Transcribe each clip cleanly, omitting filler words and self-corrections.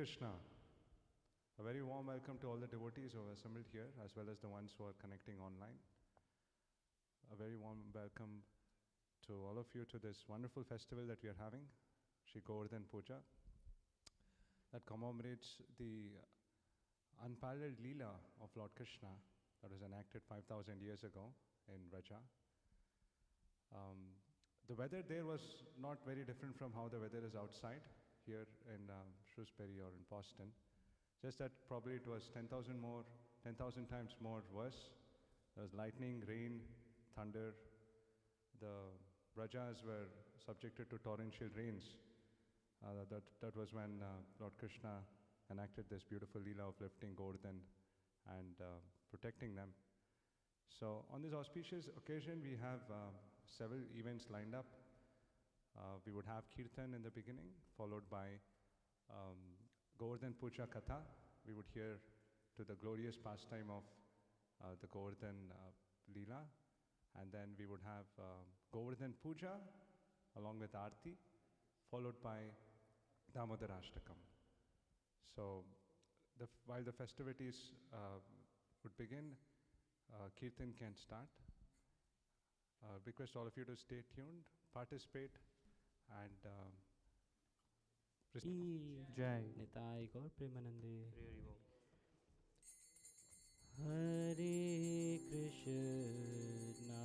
Krishna. A very warm welcome to all the devotees who are assembled here, as well as the ones who are connecting online. A very warm welcome to all of you to this wonderful festival that we are having, Shri Govardhan Puja, that commemorates the unparalleled Leela of Lord Krishna that was enacted 5,000 years ago in Vraja. The weather there was not very different from how the weather is outside here in Shrewsbury or in Boston. Just that probably it was 10,000 times more worse. There was lightning, rain, thunder. The Vrajas were subjected to torrential rains. That was when Lord Krishna enacted this beautiful Leela of lifting Govardhan and protecting them. So on this auspicious occasion, we have several events lined up. We would have Kirtan in the beginning, followed by Govardhan Puja Katha. We would hear to the glorious pastime of the Govardhan Leela. And then we would have Govardhan Puja along with Arati, followed by Damodarastakam. So while the festivities would begin, Kirtan can start. Request all of you to stay tuned, participate, and Jai Nitai Gaur Premanande. Hare Krishna,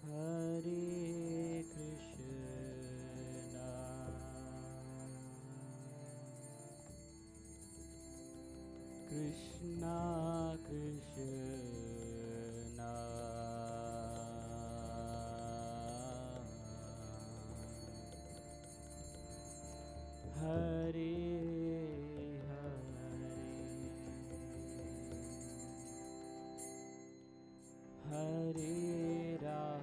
Hare Krishna, Krishna Krishna, Hare Hare, Hare Rama,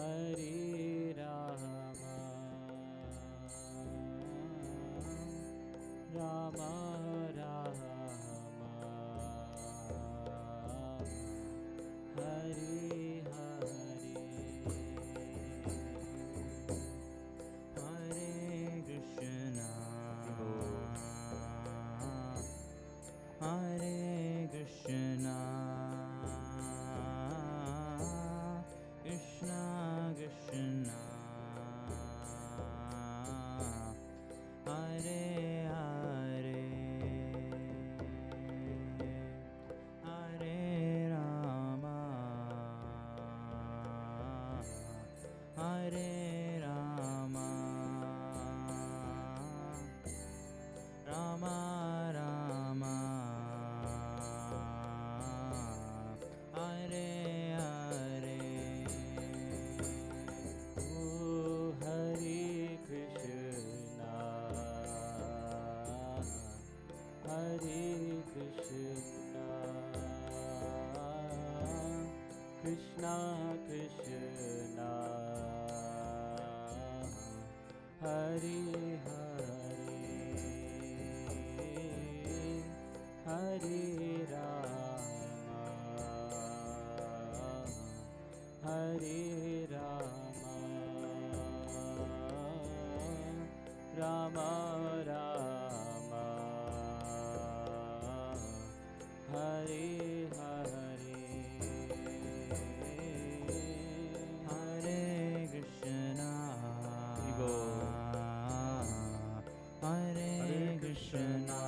Hare Rama, Rama Rama, Hare Hare, Hare Krishna, Hare Krishna, Krishna Krishna, Hare Hare, Hare Rama, Hare Rama, Rama Rama, Hare Hare. Oh, Hare Krishna, Hare Krishna, Krishna Krishna, Hare Hare, Hare Rama, Hare Rama, Rama Rama, Hare Hare, Hare Krishna, Hare Krishna,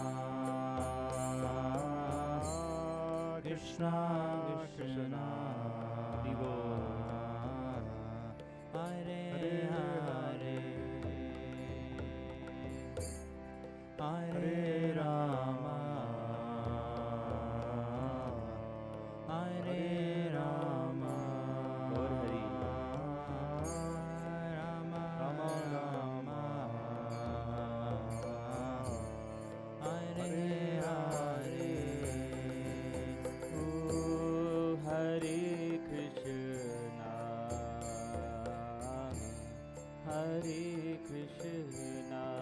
Krishna Krishna, Hare Hare, Hare Rama, Hare Rama, Rama Rama, Hare Hare. Oh, Hare Krishna, Hare Krishna,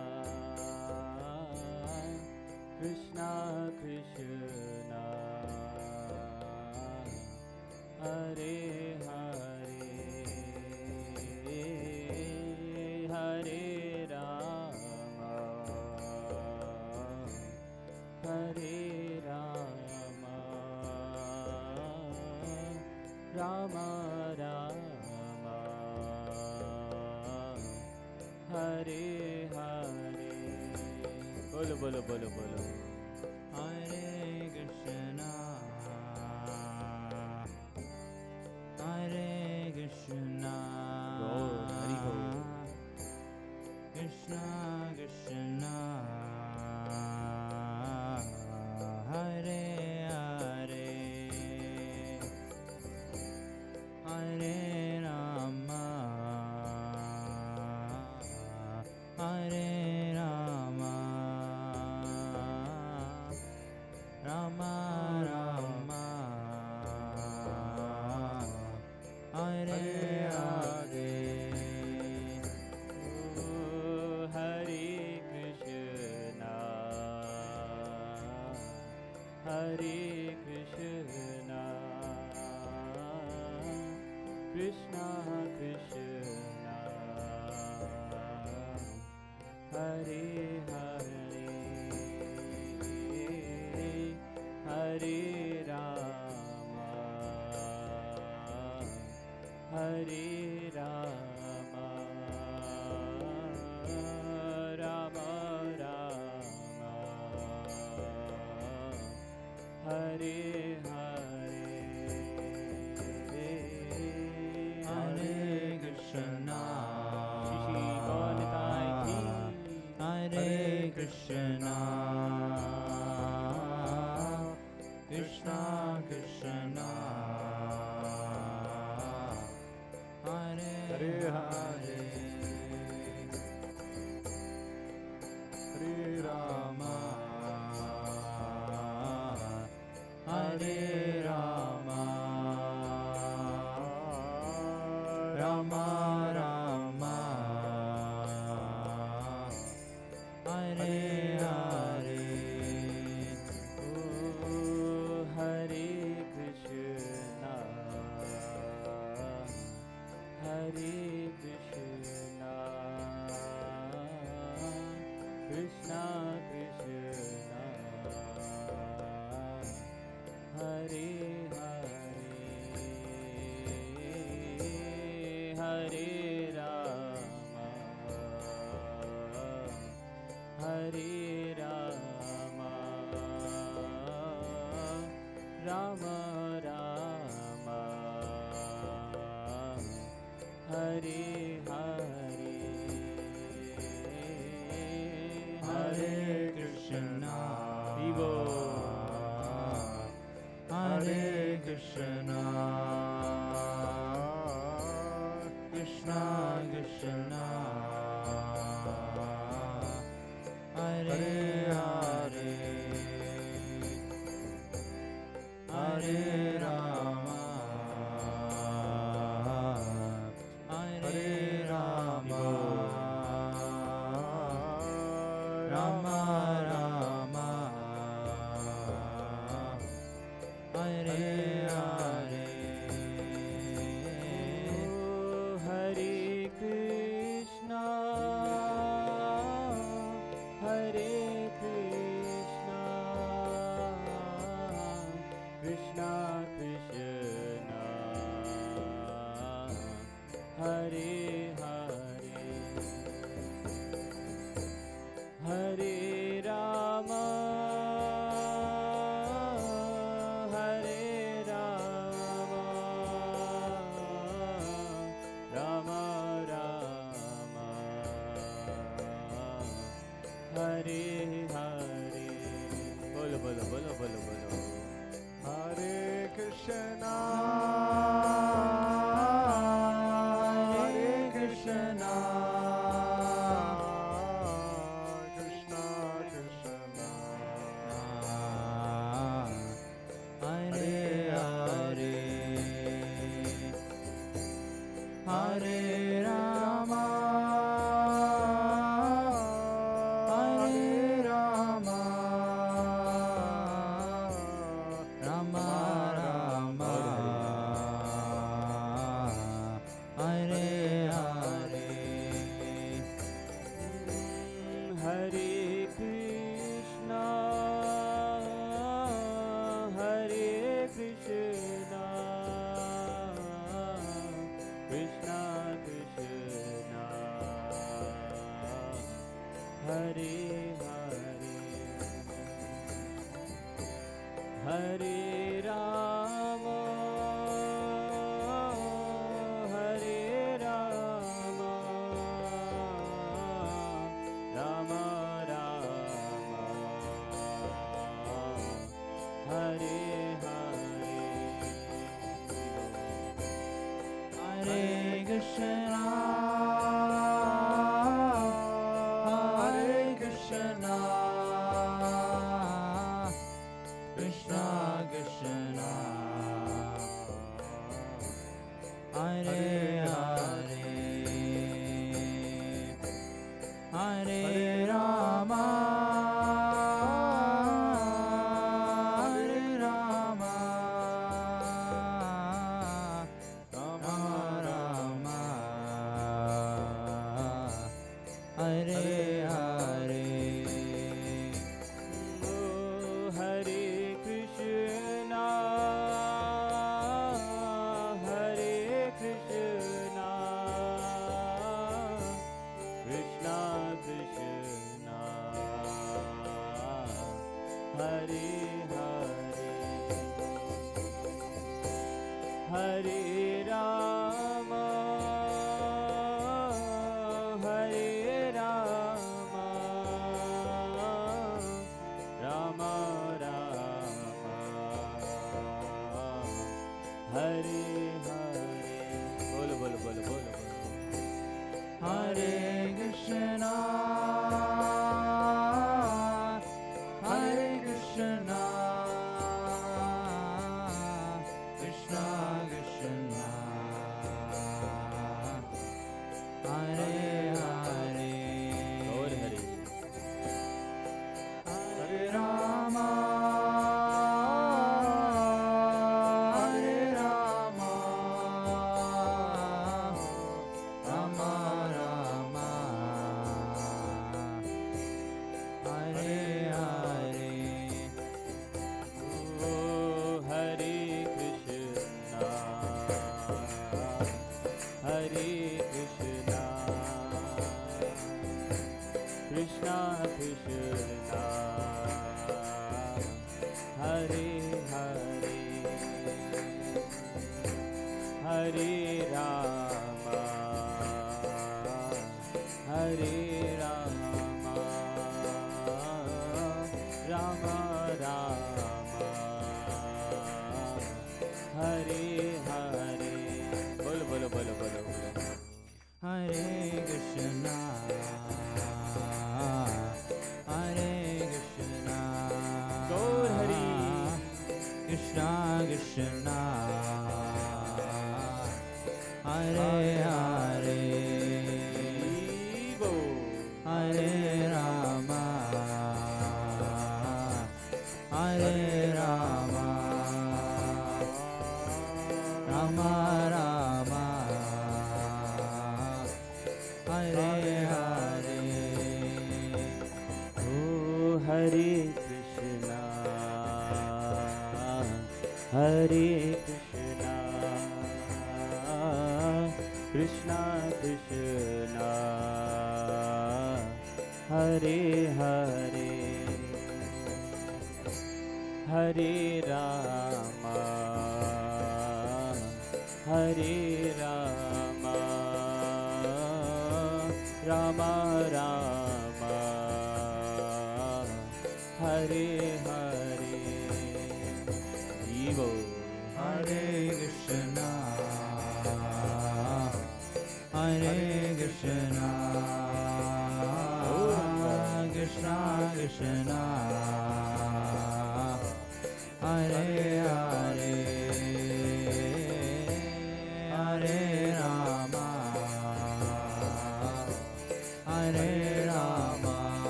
Rama Rama Hare Hare. Bolo bolo bolo bolo. Hare Krishna Hare Krishna Hari Bol. Krishna Krishna Hare Hare Hare Rama Hare Rama Rama Rama Hare Hare. Oh, Hare Krishna Hare Krishna Krishna Krishna Hare Hare Hare Rama Hare Rama Rama Rama Hare Hare Hare Krishna Shishi Bolitai Ki Hare Krishna Krishna Krishna Hare Hare Hare Hare Rama Hare Rama Rama Rama Hare Hare. Oh, Hare Krishna Hare Krishna Krishna Krishna Hare Hare Hare Rama Hare Rama Rama Rama Hare Hare Hare Krishna Vivo Hare Krishna Krishna Krishna Hare Hare Hare Rama Hare Rama Rama Rama Hare Hare. Oh, Hare Krishna Hare Krishna Krishna Krishna Hare Hare Hare Rama Hare Rama Rama Rama Hare Hare. Bolo bolo bolo bolo bolo. Hare Krishna Hare Krishna Krishna Krishna Hare Hare Hare Rama Hare Rama Rama Rama Krishna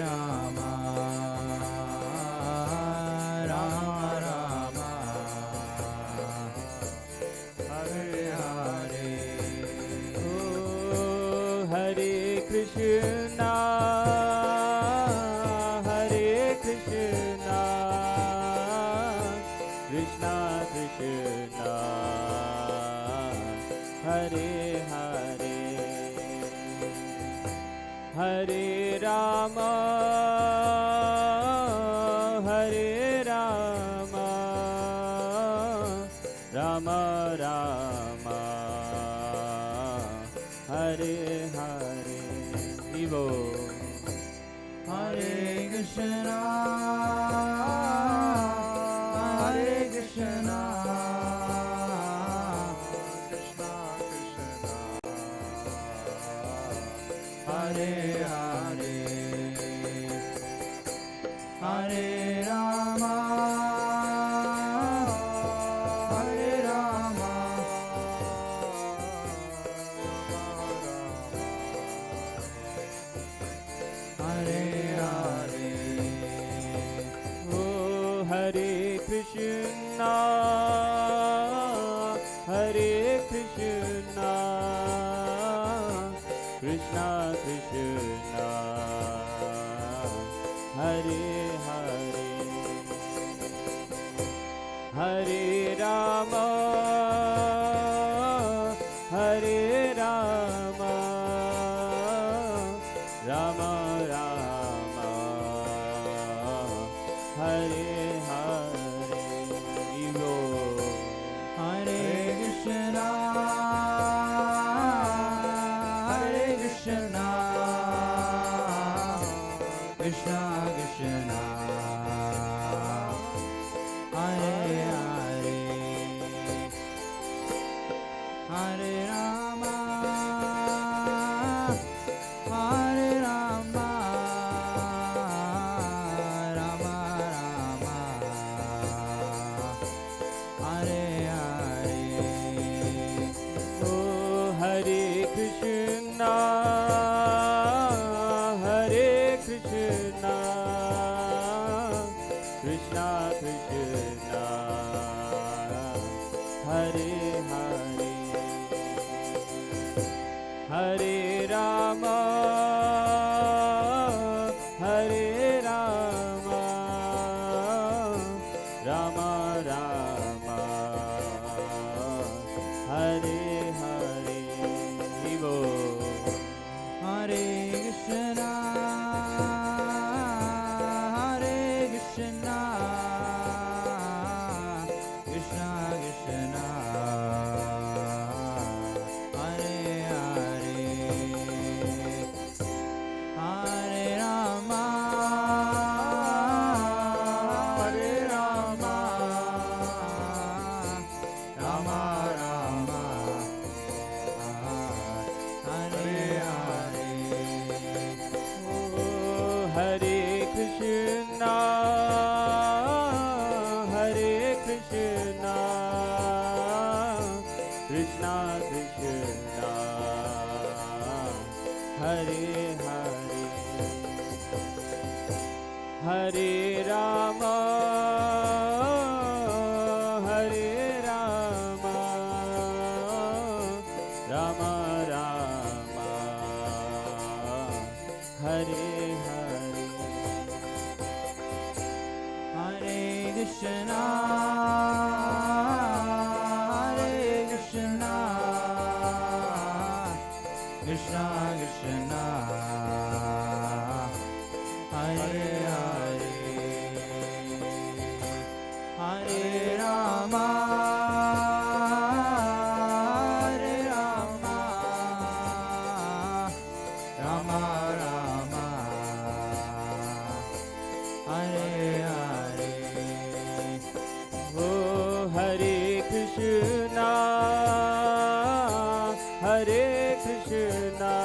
Rama, Rama Rama, Hare Hare. Oh, Hare Krishna, Hare Krishna, Krishna Krishna, Hare Hare, Hare Rama, Hare Rama, Rama Rama, Hare Hare. Evo. Hare Krishna, Hare Krishna, Krishna Krishna, Hare Hare, Hare Rama, Hare Rama, Hare Hare. Oh, Hare Krishna, Hare Krishna, Krishna Krishna, Hare Hare, Hare Rama, Hare Rama, Rama Rama, Hare Hare. Evo. Hare Krishna, Hare Krishna, Krishna Krishna, Hare Hare, Hare Rama, Hare Rama, Rama Rama, Hare Hare. Oh, Hare Krishna, Hare Krishna, Krishna Krishna, Hare Hare, Hare Rama, Hare Rama, Rama Rama, Hare Hare. Evo. Hare Krishna, Hare Krishna, Krishna Krishna, Hare Hare, Hare Rama, Hare Rama, Rama Rama, Hare Hare. Oh, Hare Krishna, Hare Krishna, Krishna Krishna, Hare Hare, Hare Rama, Hare Rama, Rama Rama, Hare Hare, Hare Krishna, Hare Krishna, Krishna Krishna, Hare Hare, Hare Rama, Hare Rama, Rama Rama, Hare Hare. Oh, Hare Krishna, Hare Krishna,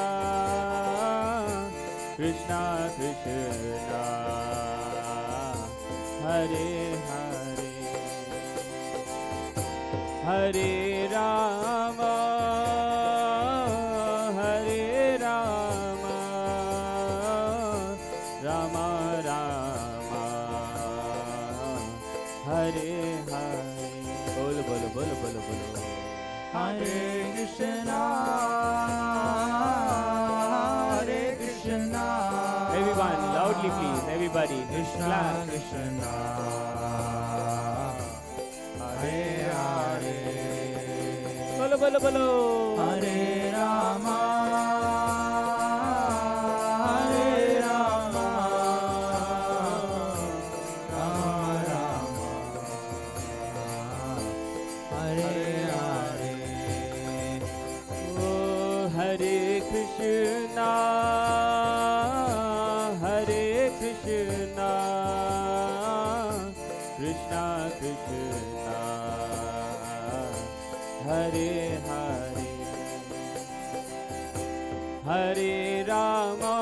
Krishna Krishna, Hare Hare, Hare Rama, Hare Rama, Rama Rama, Hare Hare. Bolo bolo bolo bolo bolo. Hare Krishna, Hare Krishna. Everyone, loudly please, everybody. Krishna Clap. Krishna, Hare Hare. Bolo bolo bolo. Hare Rama, Hare Rama, Rama Rama, Hare Hare. Oh, Hare Krishna, Hare Krishna, Krishna Krishna, Hare Hare, Hare Rama,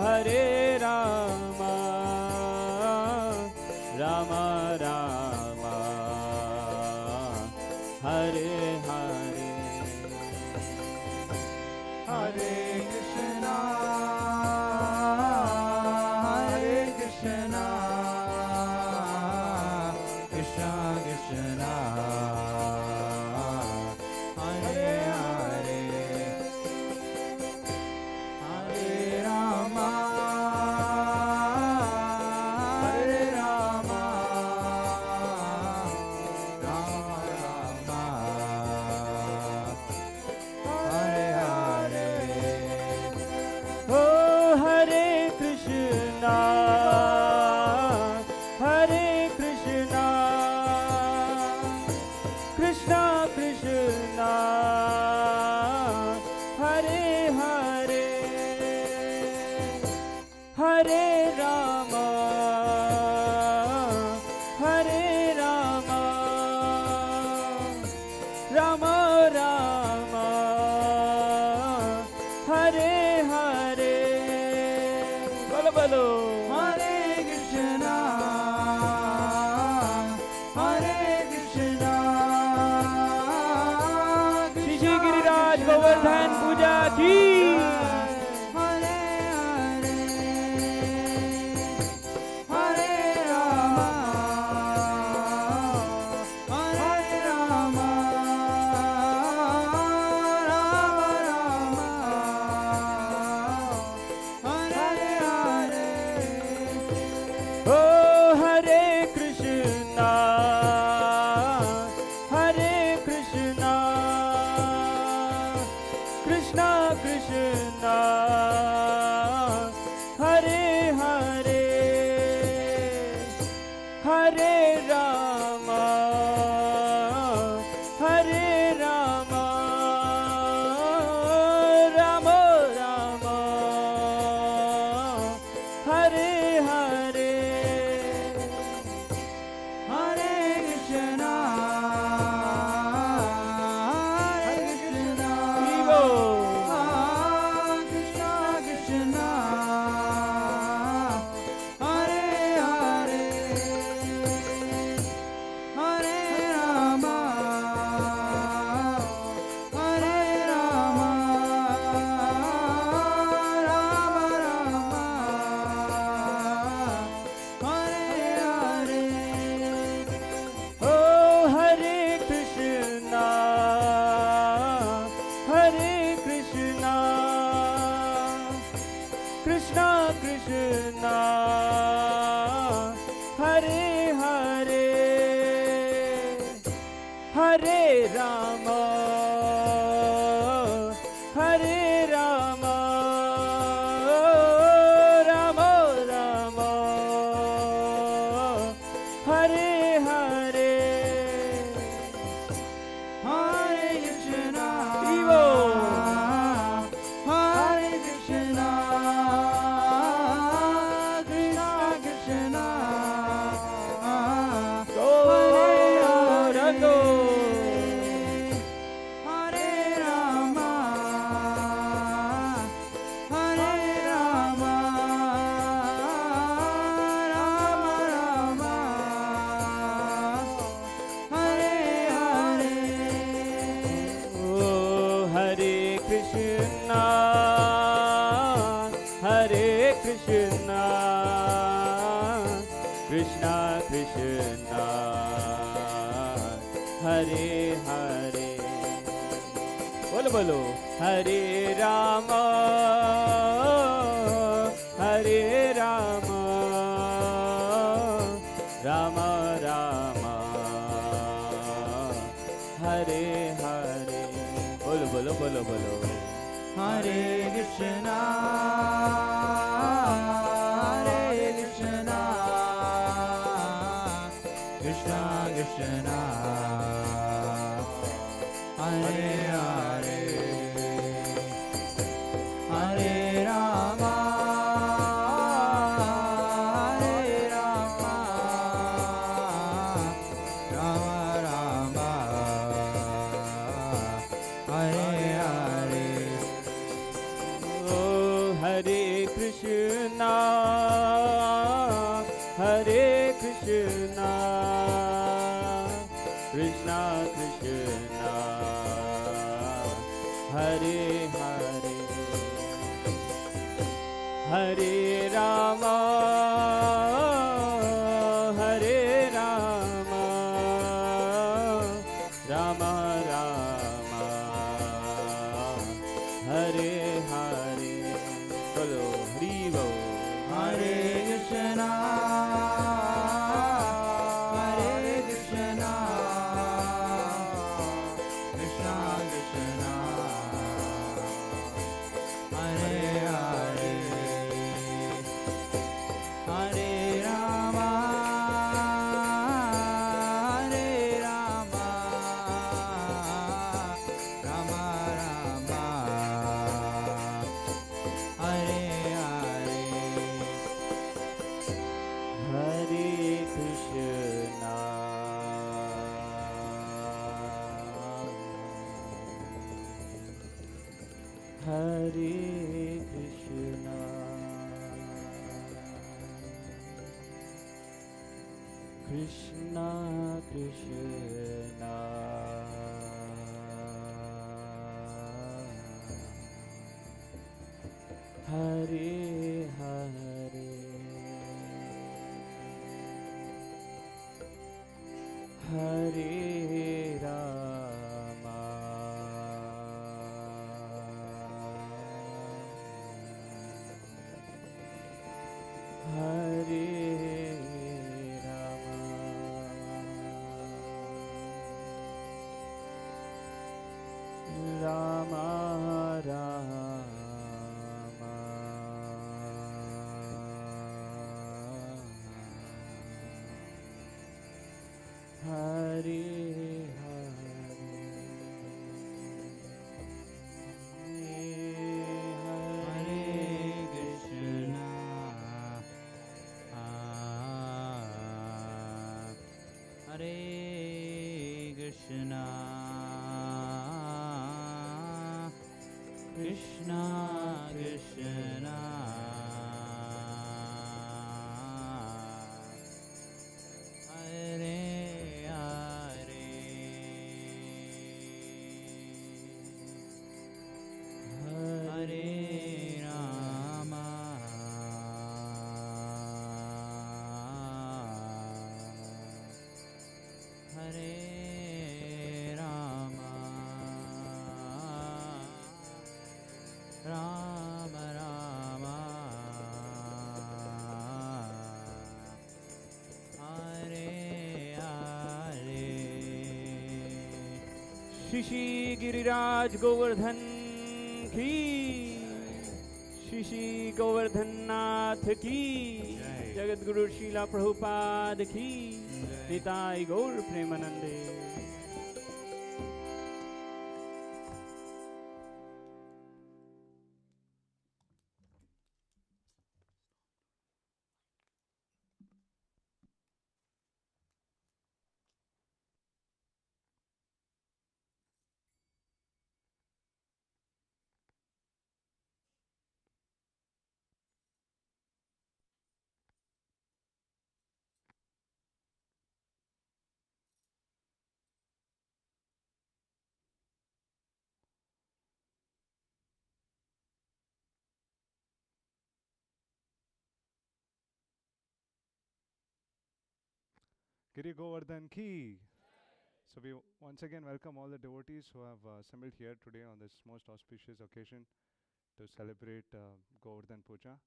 Hare Rama, Rama Rama, Hare Hare. Hare Krishna, Hare Krishna, Krishna Krishna, Hare Hare, Hare Rama, Hare Rama, Rama Rama, Hare Hare. Oh, Hare Krishna, Hare Krishna, Krishna Krishna, Hare Hare, Hare Rama, Hare Rama, Rama Rama, Hare Hare. Bolo bolo. Hare Krishna, Hare Krishna, Shri Shri Giriraj Govardhan Puja ki. Hare Hare, Hare Rama, Hare Rama, Rama Rama, Hare Hare. Oh, Hare Krishna, Hare Krishna, Krishna Krishna, Hare Hare, Hare Rama, Hare Rama, Rama Rama, Hare Hare. Hare Krishna, Hare Krishna, Vivo. Krishna Krishna, Hare Hare, Hare Rama, Hare Rama, Rama Rama, Hare Hare. Oh, Hare Krishna, Hare Krishna, Krishna Krishna, Hare Hare, Hare Rama, Hare Rama, Rama Rama, Hare Hare. Hare Krishna, Vivo. Hare Krishna, Krishna Krishna, Hare Hare. Hare Krishna, Krishna Krishna, Hare Hare. Bolo bolo. Hare Rama, Hare Rama, Rama Rama, Hare Hare. Bolo bolo bolo bolo. Hare Krishna, Hare Krishna, Krishna Krishna, Hare Hare, Hare Rama, Hare Rama, Rama Rama, Hare Hare. Oh, Hare Krishna, Hare Krishna, Krishna Krishna, Hare Hare, Hare Rama, Hare Rama, Rama Rama, Hare Hare. Bolo Hari Bol. Hare Krishna, Hare Krishna, Krishna Krishna, Hare Hare, Hare Rama, Hare Rama, Rama Rama, Hare Hare. Hare Krishna, Hare Krishna, Krishna Krishna, Hare Hare, Hare Rama, Hare Rama, Rama Rama, Hare Hare Krishna, Hare Krishna, Krishna Krishna, Hare Hare, Hare Rama, Hare Rama, Rama Rama, Hare Hare. Shri Shri Giriraj Govardhan की, Shri Shri Govardhan Nath की, जगत गुरु शीला प्रभुपाद की, निताई गौर प्रेमानंदे। Giri Govardhan ki. So we once again welcome all the devotees who have assembled here today on this most auspicious occasion to celebrate Govardhan Puja.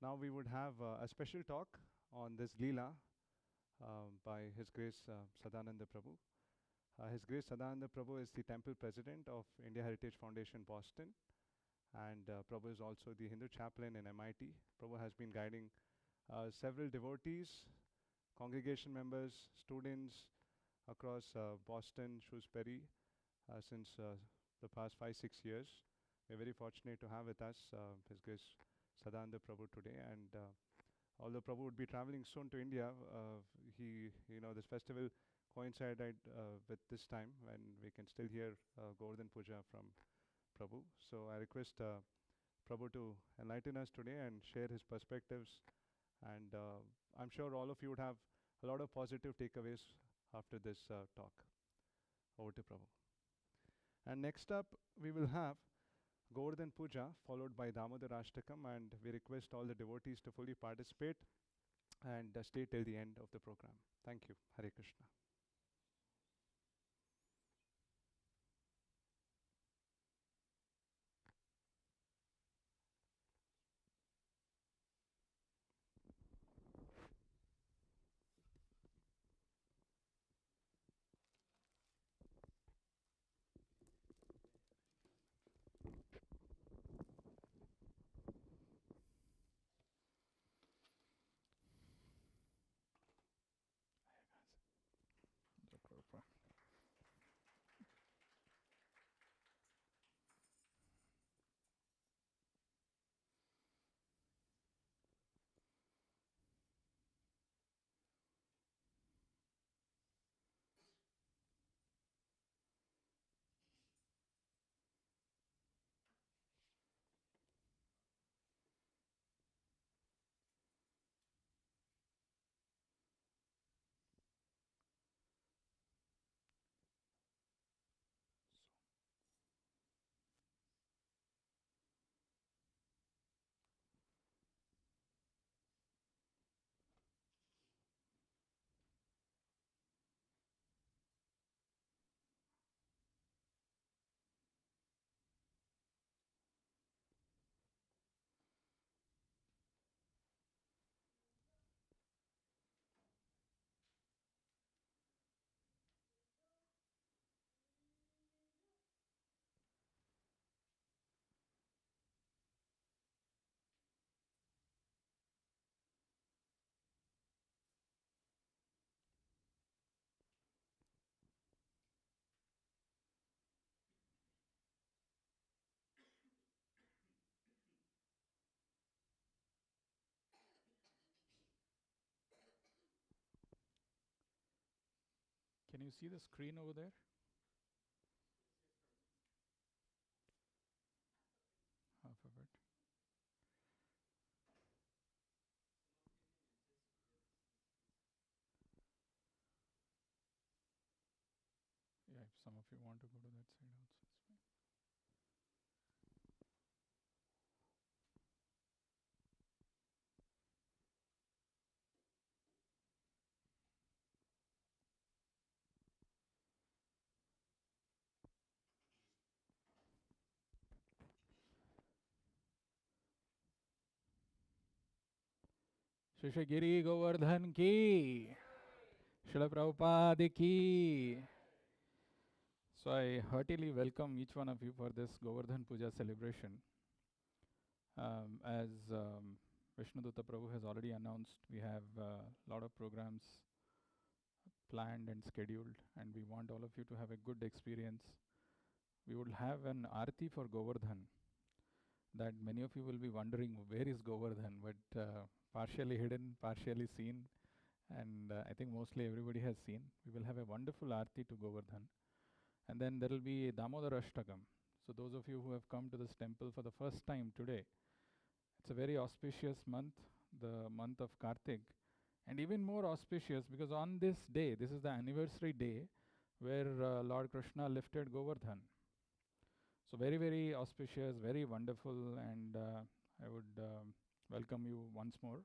Now we would have a special talk on this Leela by His Grace Sadananda Prabhu. His Grace Sadananda Prabhu is the temple president of India Heritage Foundation, Boston, and Prabhu is also the Hindu chaplain in MIT. Prabhu has been guiding several devotees, congregation members, students across Boston, Shrewsbury since the past 5-6 years. We're very fortunate to have with us His Grace Sadananda Prabhu today, and although Prabhu would be traveling soon to India, this festival coincided with this time when we can still hear Govardhan Puja from Prabhu. So I request Prabhu to enlighten us today and share his perspectives, and I'm sure all of you would have a lot of positive takeaways after this talk. Over to Prabhu. And next up, we will have Govardhan Puja, followed by Damodarastakam, and we request all the devotees to fully participate and stay till the end of the program. Thank you. Hare Krishna. Can you see the screen over there? Half of it. Yeah, if some of you want to go to that side also, it's fine. Shishagiri Govardhan ki, Srila Prabhupada ki. So I heartily welcome each one of you for this Govardhan Puja celebration. As Vishnudutta Prabhu has already announced, we have a lot of programs planned and scheduled, and we want all of you to have a good experience. We will have an Arati for Govardhan that many of you will be wondering where is Govardhan, but partially hidden, partially seen, and I think mostly everybody has seen. We will have a wonderful Arati to Govardhan, and then there will be Damodarastakam. So those of you who have come to this temple for the first time today, it's a very auspicious month, the month of Kartik, and even more auspicious because on this day, this is the anniversary day where Lord Krishna lifted Govardhan. So very, very auspicious, very wonderful, and I would welcome you once more.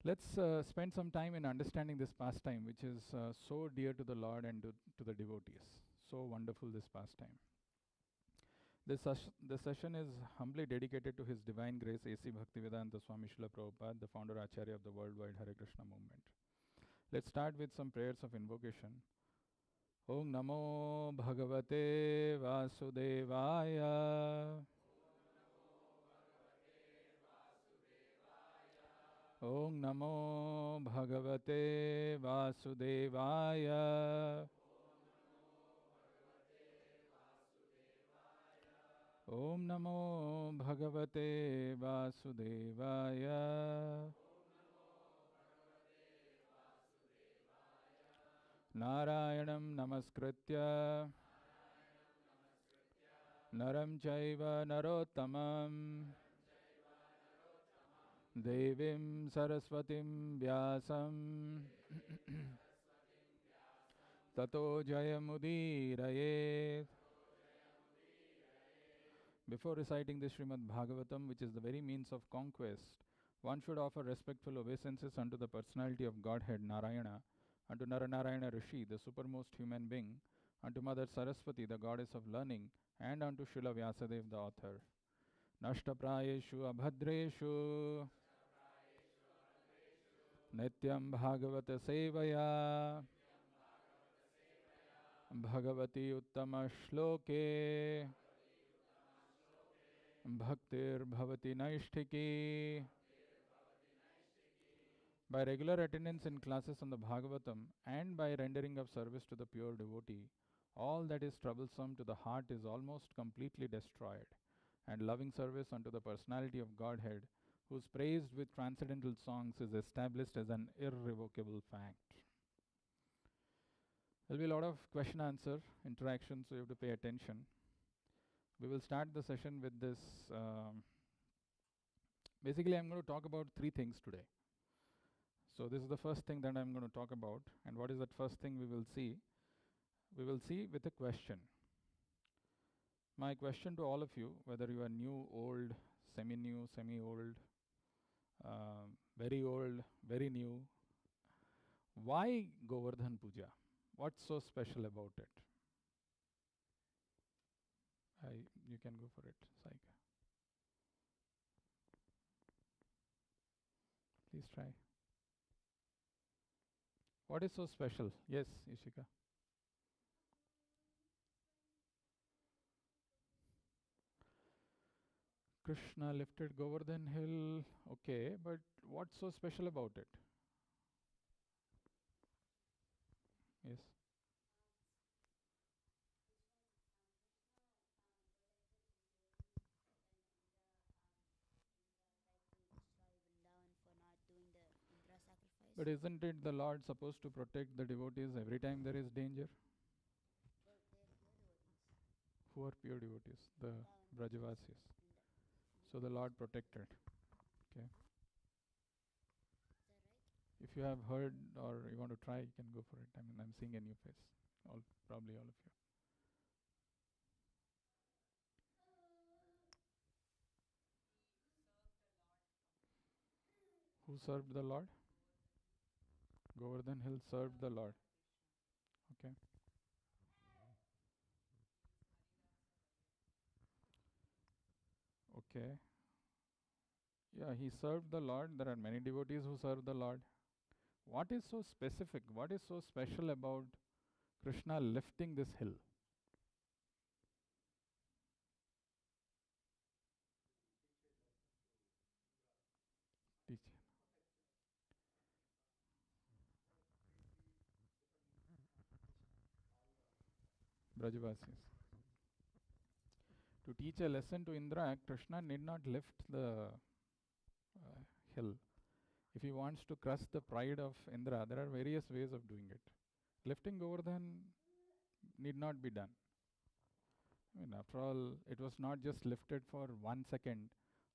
Let's spend some time in understanding this pastime, which is so dear to the Lord and to the devotees. So wonderful, this pastime. This session is humbly dedicated to His Divine Grace A.C. Bhaktivedanta Swami Srila Prabhupada, the founder Acharya of the worldwide Hare Krishna movement. Let's start with some prayers of invocation. Om Namo Bhagavate Vasudevaya. Om Namo Bhagavate Vasudevaya. Om Namo Bhagavate Vasudevaya. Narayanam Namaskritya Naram Chaiva Narottamam Devim Saraswatim Vyasam Tato Jayamudiraye. Before reciting the Srimad Bhagavatam, which is the very means of conquest, one should offer respectful obeisances unto the personality of Godhead Narayana, unto Naranarayana Rishi, the supermost human being, unto Mother Saraswati, the goddess of learning, and unto Srila Vyasadev, the author. Nashtaprayeshu abhadreshu Nityam Bhagavata Sevaya Bhagavati Uttama Shloke Bhaktir Bhavati Naishtiki. By regular attendance in classes on the Bhagavatam and by rendering of service to the pure devotee, all that is troublesome to the heart is almost completely destroyed, and loving service unto the personality of Godhead, who is praised with transcendental songs, is established as an irrevocable fact. There will be a lot of question-answer interaction, so you have to pay attention. We will start the session with this. Basically, I'm going to talk about three things today. So this is the first thing that I'm going to talk about. And what is that first thing we will see? We will see with a question. My question to all of you, whether you are new, old, semi-new, semi-old, very old, very new, why Govardhan Puja? What's so special about it? You can go for it, Saika. Please try. What is so special? Yes, Ishika. Krishna lifted Govardhan hill. Okay, but what's so special about it? Yes. But isn't it the Lord supposed to protect the devotees every time there is danger? Who are pure devotees? The Brajavasis. So the Lord protected. Okay. If you have heard or you want to try, you can go for it. I mean, I'm seeing a new face. Probably all of you. Who served the Lord? Govardhan Hill served the Lord. Okay. Okay. Yeah, he served the Lord. There are many devotees who serve the Lord. What is so specific? What is so special about Krishna lifting this hill? Teach. Brajavasis. To teach a lesson to Indra, Krishna need not lift the hill. If he wants to crush the pride of Indra, there are various ways of doing it. Lifting Govardhan need not be done. I mean, after all, it was not just lifted for 1 second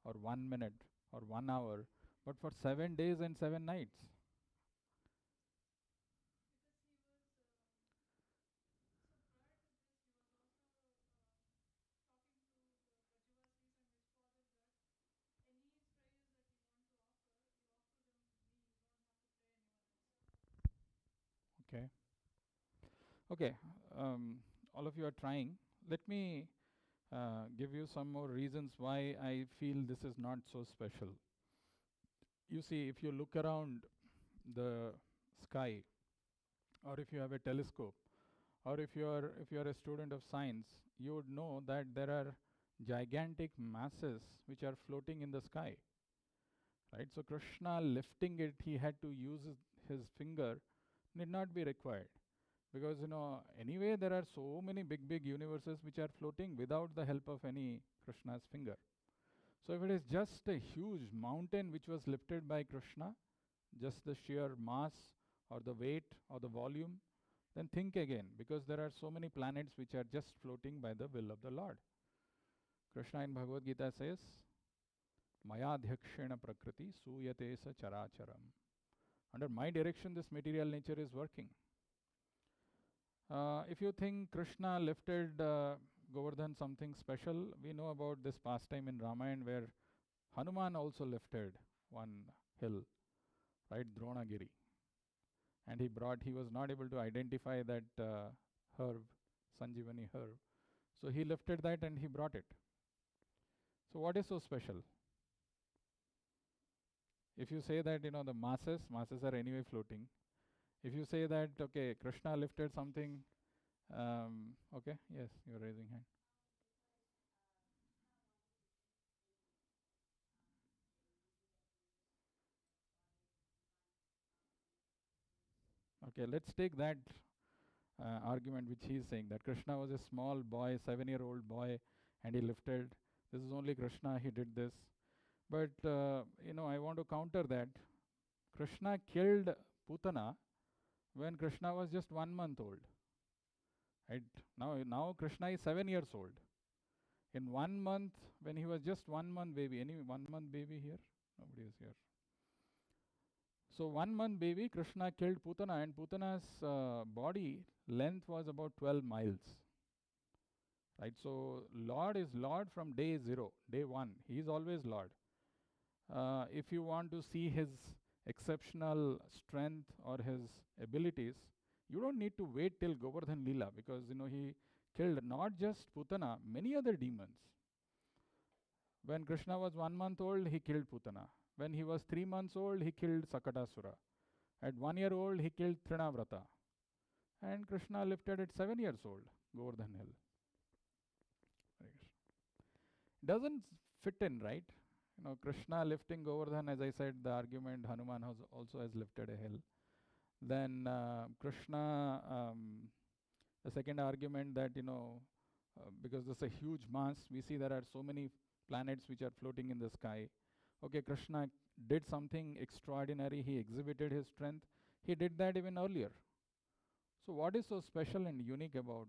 or 1 minute or 1 hour, but for 7 days and 7 nights. Okay, all of you are trying. Let me give you some more reasons why I feel this is not so special. You see, if you look around the sky, or if you have a telescope, or if you are a student of science, you would know that there are gigantic masses which are floating in the sky, right? So Krishna lifting it, he had to use his finger, need not be required, because anyway there are so many big universes which are floating without the help of any Krishna's finger. So if it is just a huge mountain which was lifted by Krishna, just the sheer mass or the weight or the volume, then think again, because there are so many planets which are just floating by the will of the Lord. Krishna in Bhagavad Gita says, Maya Dhyakshena Prakriti Suyate Sa Characharam. Under my direction, this material nature is working. If you think Krishna lifted Govardhan something special, we know about this pastime in Ramayana where Hanuman also lifted one hill, right, Dronagiri. And he was not able to identify that herb, Sanjivani herb. So he lifted that and he brought it. So what is so special? If you say that, the masses are anyway floating. If you say that, okay, Krishna lifted something, okay, yes, you're raising hand. Okay, let's take that argument which he is saying, that Krishna was a small boy, 7-year-old boy, and he lifted. This is only Krishna, he did this. But, I want to counter that. Krishna killed Putana when Krishna was just 1 month old. Right? Now Krishna is 7 years old. In 1 month, when he was just 1 month baby, any 1 month baby here? Nobody is here. So 1 month baby, Krishna killed Putana, and Putana's body length was about 12 miles. Right? So Lord is Lord from day 0, day 1. He is always Lord. If you want to see his exceptional strength or his abilities, you don't need to wait till Govardhan Leela, because he killed not just Putana, many other demons. When Krishna was 1 month old, he killed Putana. When he was 3 months old, he killed Sakatasura. At 1 year old, he killed Trinavrata. And Krishna lifted at 7 years old, Govardhan Hill. Doesn't fit in, right? Krishna lifting Govardhan, as I said, the argument Hanuman also has lifted a hill. Then Krishna, the second argument that, because there's a huge mass, we see there are so many planets which are floating in the sky. Okay, Krishna did something extraordinary, he exhibited his strength. He did that even earlier. So what is so special and unique about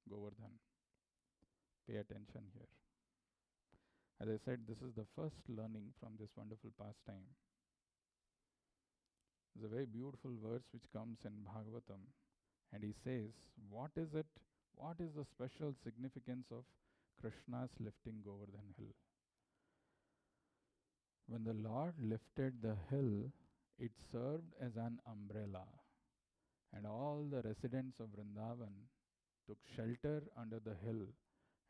Govardhan? Pay attention here. As I said, this is the first learning from this wonderful pastime. There's a very beautiful verse which comes in Bhagavatam, and he says, what is it? What is the special significance of Krishna's lifting Govardhan hill? When the Lord lifted the hill, it served as an umbrella, and all the residents of Vrindavan took shelter under the hill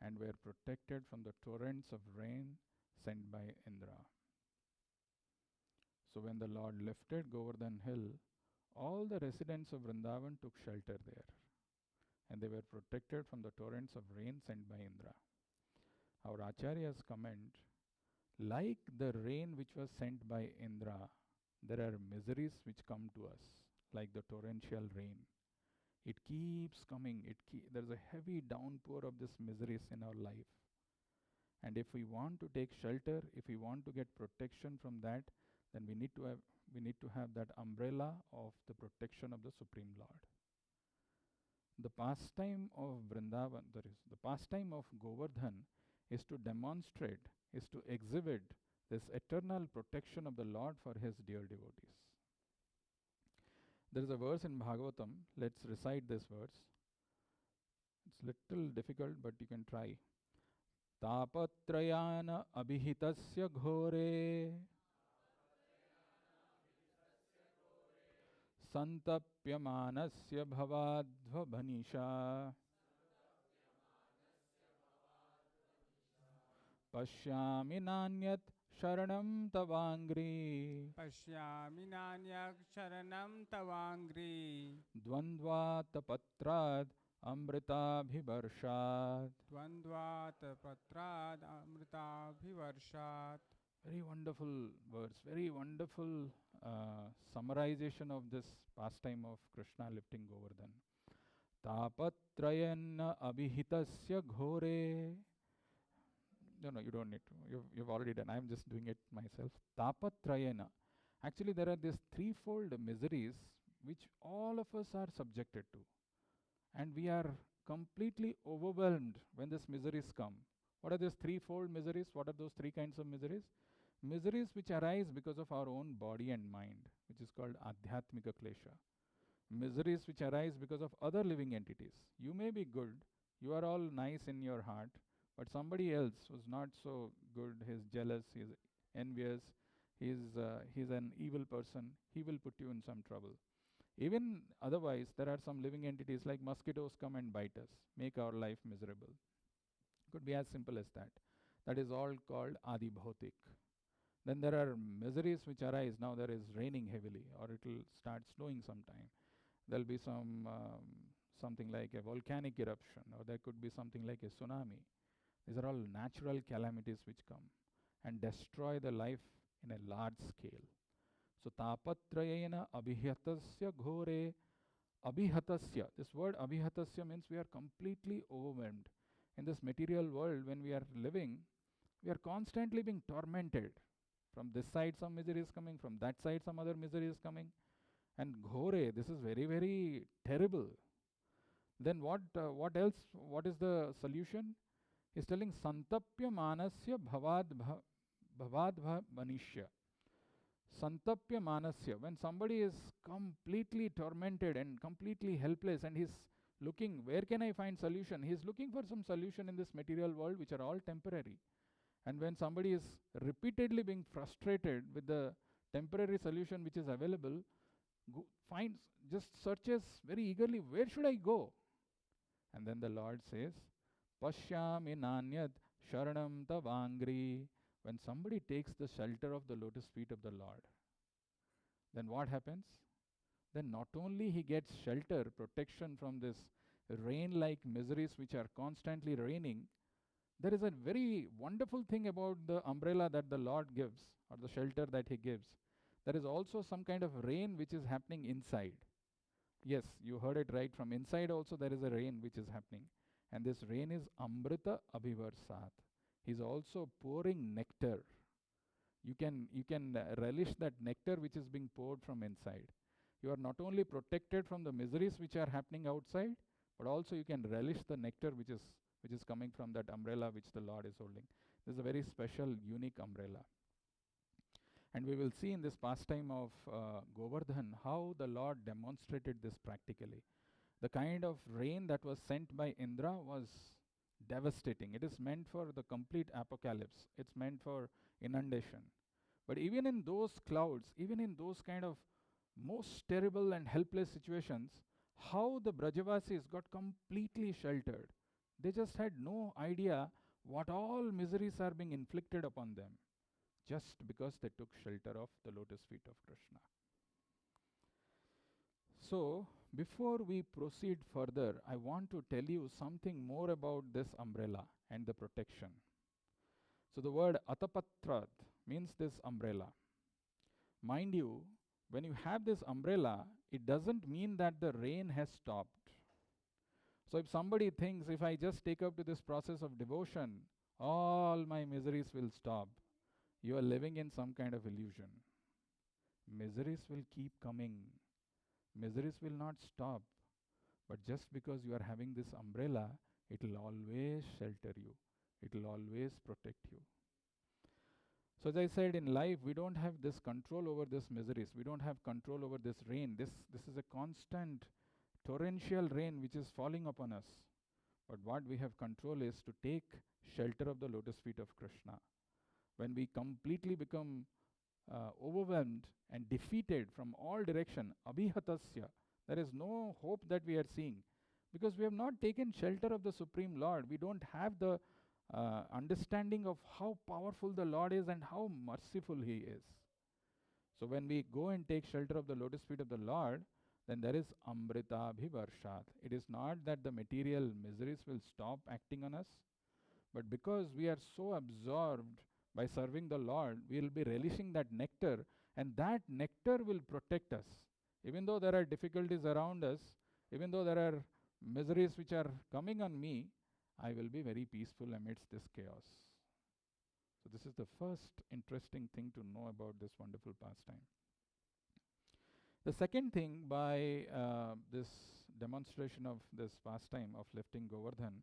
and were protected from the torrents of rain sent by Indra. So when the Lord lifted Govardhan hill, all the residents of Vrindavan took shelter there, and they were protected from the torrents of rain sent by Indra. Our Acharyas comment, like the rain which was sent by Indra, there are miseries which come to us, like the torrential rain. It keeps coming. There's a heavy downpour of this miseries in our life. And if we want to take shelter, if we want to get protection from that, then we need to have that umbrella of the protection of the Supreme Lord. The pastime of Vrindavan, the pastime of Govardhan, is to demonstrate, is to exhibit this eternal protection of the Lord for his dear devotees. There is a verse in Bhagavatam. Let's recite this verse. It's little difficult, but you can try. Tapatrayana abhihitasya ghore Santapyamanasya bhavadvabhanisha Pashyami nanyat sharanam tavangri Pashyami nanyak sharanam tavangri Dvandvat patrad amritabhivarshat. Dvandvat patrad amritabhivarshat. Very wonderful words, very wonderful summarization of this pastime of Krishna lifting Govardhan. Tapatrayanna abhihitasya ghore. No, you don't need to. You've already done. I'm just doing it myself. Tapatrayana. Actually, there are these threefold miseries which all of us are subjected to. And we are completely overwhelmed when these miseries come. What are these threefold miseries? What are those three kinds of miseries? Miseries which arise because of our own body and mind, which is called adhyatmika klesha. Miseries which arise because of other living entities. You may be good, you are all nice in your heart, but somebody else who's not so good, he's jealous, he's envious, he's an evil person, he will put you in some trouble. Even otherwise, there are some living entities like mosquitoes come and bite us, make our life miserable. Could be as simple as that. That is all called Adi Bhautik. Then there are miseries which arise. Now there is raining heavily, or it will start snowing sometime. There will be something like a volcanic eruption, or there could be something like a tsunami. These are all natural calamities which come and destroy the life in a large scale. So tapatrayena abhihatasya ghore abhihatasya. This word abhihatasya means we are completely overwhelmed. In this material world, when we are living, we are constantly being tormented. From this side some misery is coming, from that side some other misery is coming. And ghore, this is very, very terrible. Then what else? What is the solution? He's telling Santapya Manasya Bhavadbha Manishya. Santapya Manasya. When somebody is completely tormented and completely helpless and he's looking, where can I find solution? He's looking for some solution in this material world which are all temporary. And when somebody is repeatedly being frustrated with the temporary solution which is available, just searches very eagerly, where should I go? And then the Lord says, Pashyami nanyad sharanam tavangri. When somebody takes the shelter of the lotus feet of the Lord, then what happens? Then not only he gets shelter, protection from this rain-like miseries which are constantly raining, there is a very wonderful thing about the umbrella that the Lord gives, or the shelter that he gives. There is also some kind of rain which is happening inside. Yes, you heard it right. From inside also there is a rain which is happening. And this rain is Amrita Abhivarsat. He's also pouring nectar. You can relish that nectar which is being poured from inside. You are not only protected from the miseries which are happening outside, but also you can relish the nectar which is coming from that umbrella which the Lord is holding. This is a very special, unique umbrella. And we will see in this pastime of Govardhan how the Lord demonstrated this practically. The kind of rain that was sent by Indra was devastating. It is meant for the complete apocalypse. It's meant for inundation. But even in those clouds, even in those kind of most terrible and helpless situations, how the Brajavasis got completely sheltered. They just had no idea what all miseries are being inflicted upon them, just because they took shelter of the lotus feet of Krishna. So, before we proceed further, I want to tell you something more about this umbrella and the protection. So, the word Atapatrat means this umbrella. Mind you, when you have this umbrella, it doesn't mean that the rain has stopped. So if somebody thinks, if I just take up to this process of devotion, all my miseries will stop, you are living in some kind of illusion. Miseries will keep coming. Miseries will not stop. But just because you are having this umbrella, it will always shelter you. It will always protect you. So as I said, in life, we don't have this control over this miseries. We don't have control over this rain. This is a constant torrential rain which is falling upon us. But what we have control is to take shelter of the lotus feet of Krishna. When we completely become overwhelmed and defeated from all direction, abhihatasya. There is no hope that we are seeing, because we have not taken shelter of the Supreme Lord. We don't have the understanding of how powerful the Lord is and how merciful He is. So when we go and take shelter of the lotus feet of the Lord, then there is amrita bhivarshat. It is not that the material miseries will stop acting on us, but because we are so absorbed by serving the Lord, we will be relishing that nectar, and that nectar will protect us. Even though there are difficulties around us, even though there are miseries which are coming on me, I will be very peaceful amidst this chaos. So this is the first interesting thing to know about this wonderful pastime. The second thing, by this demonstration of this pastime of lifting Govardhan,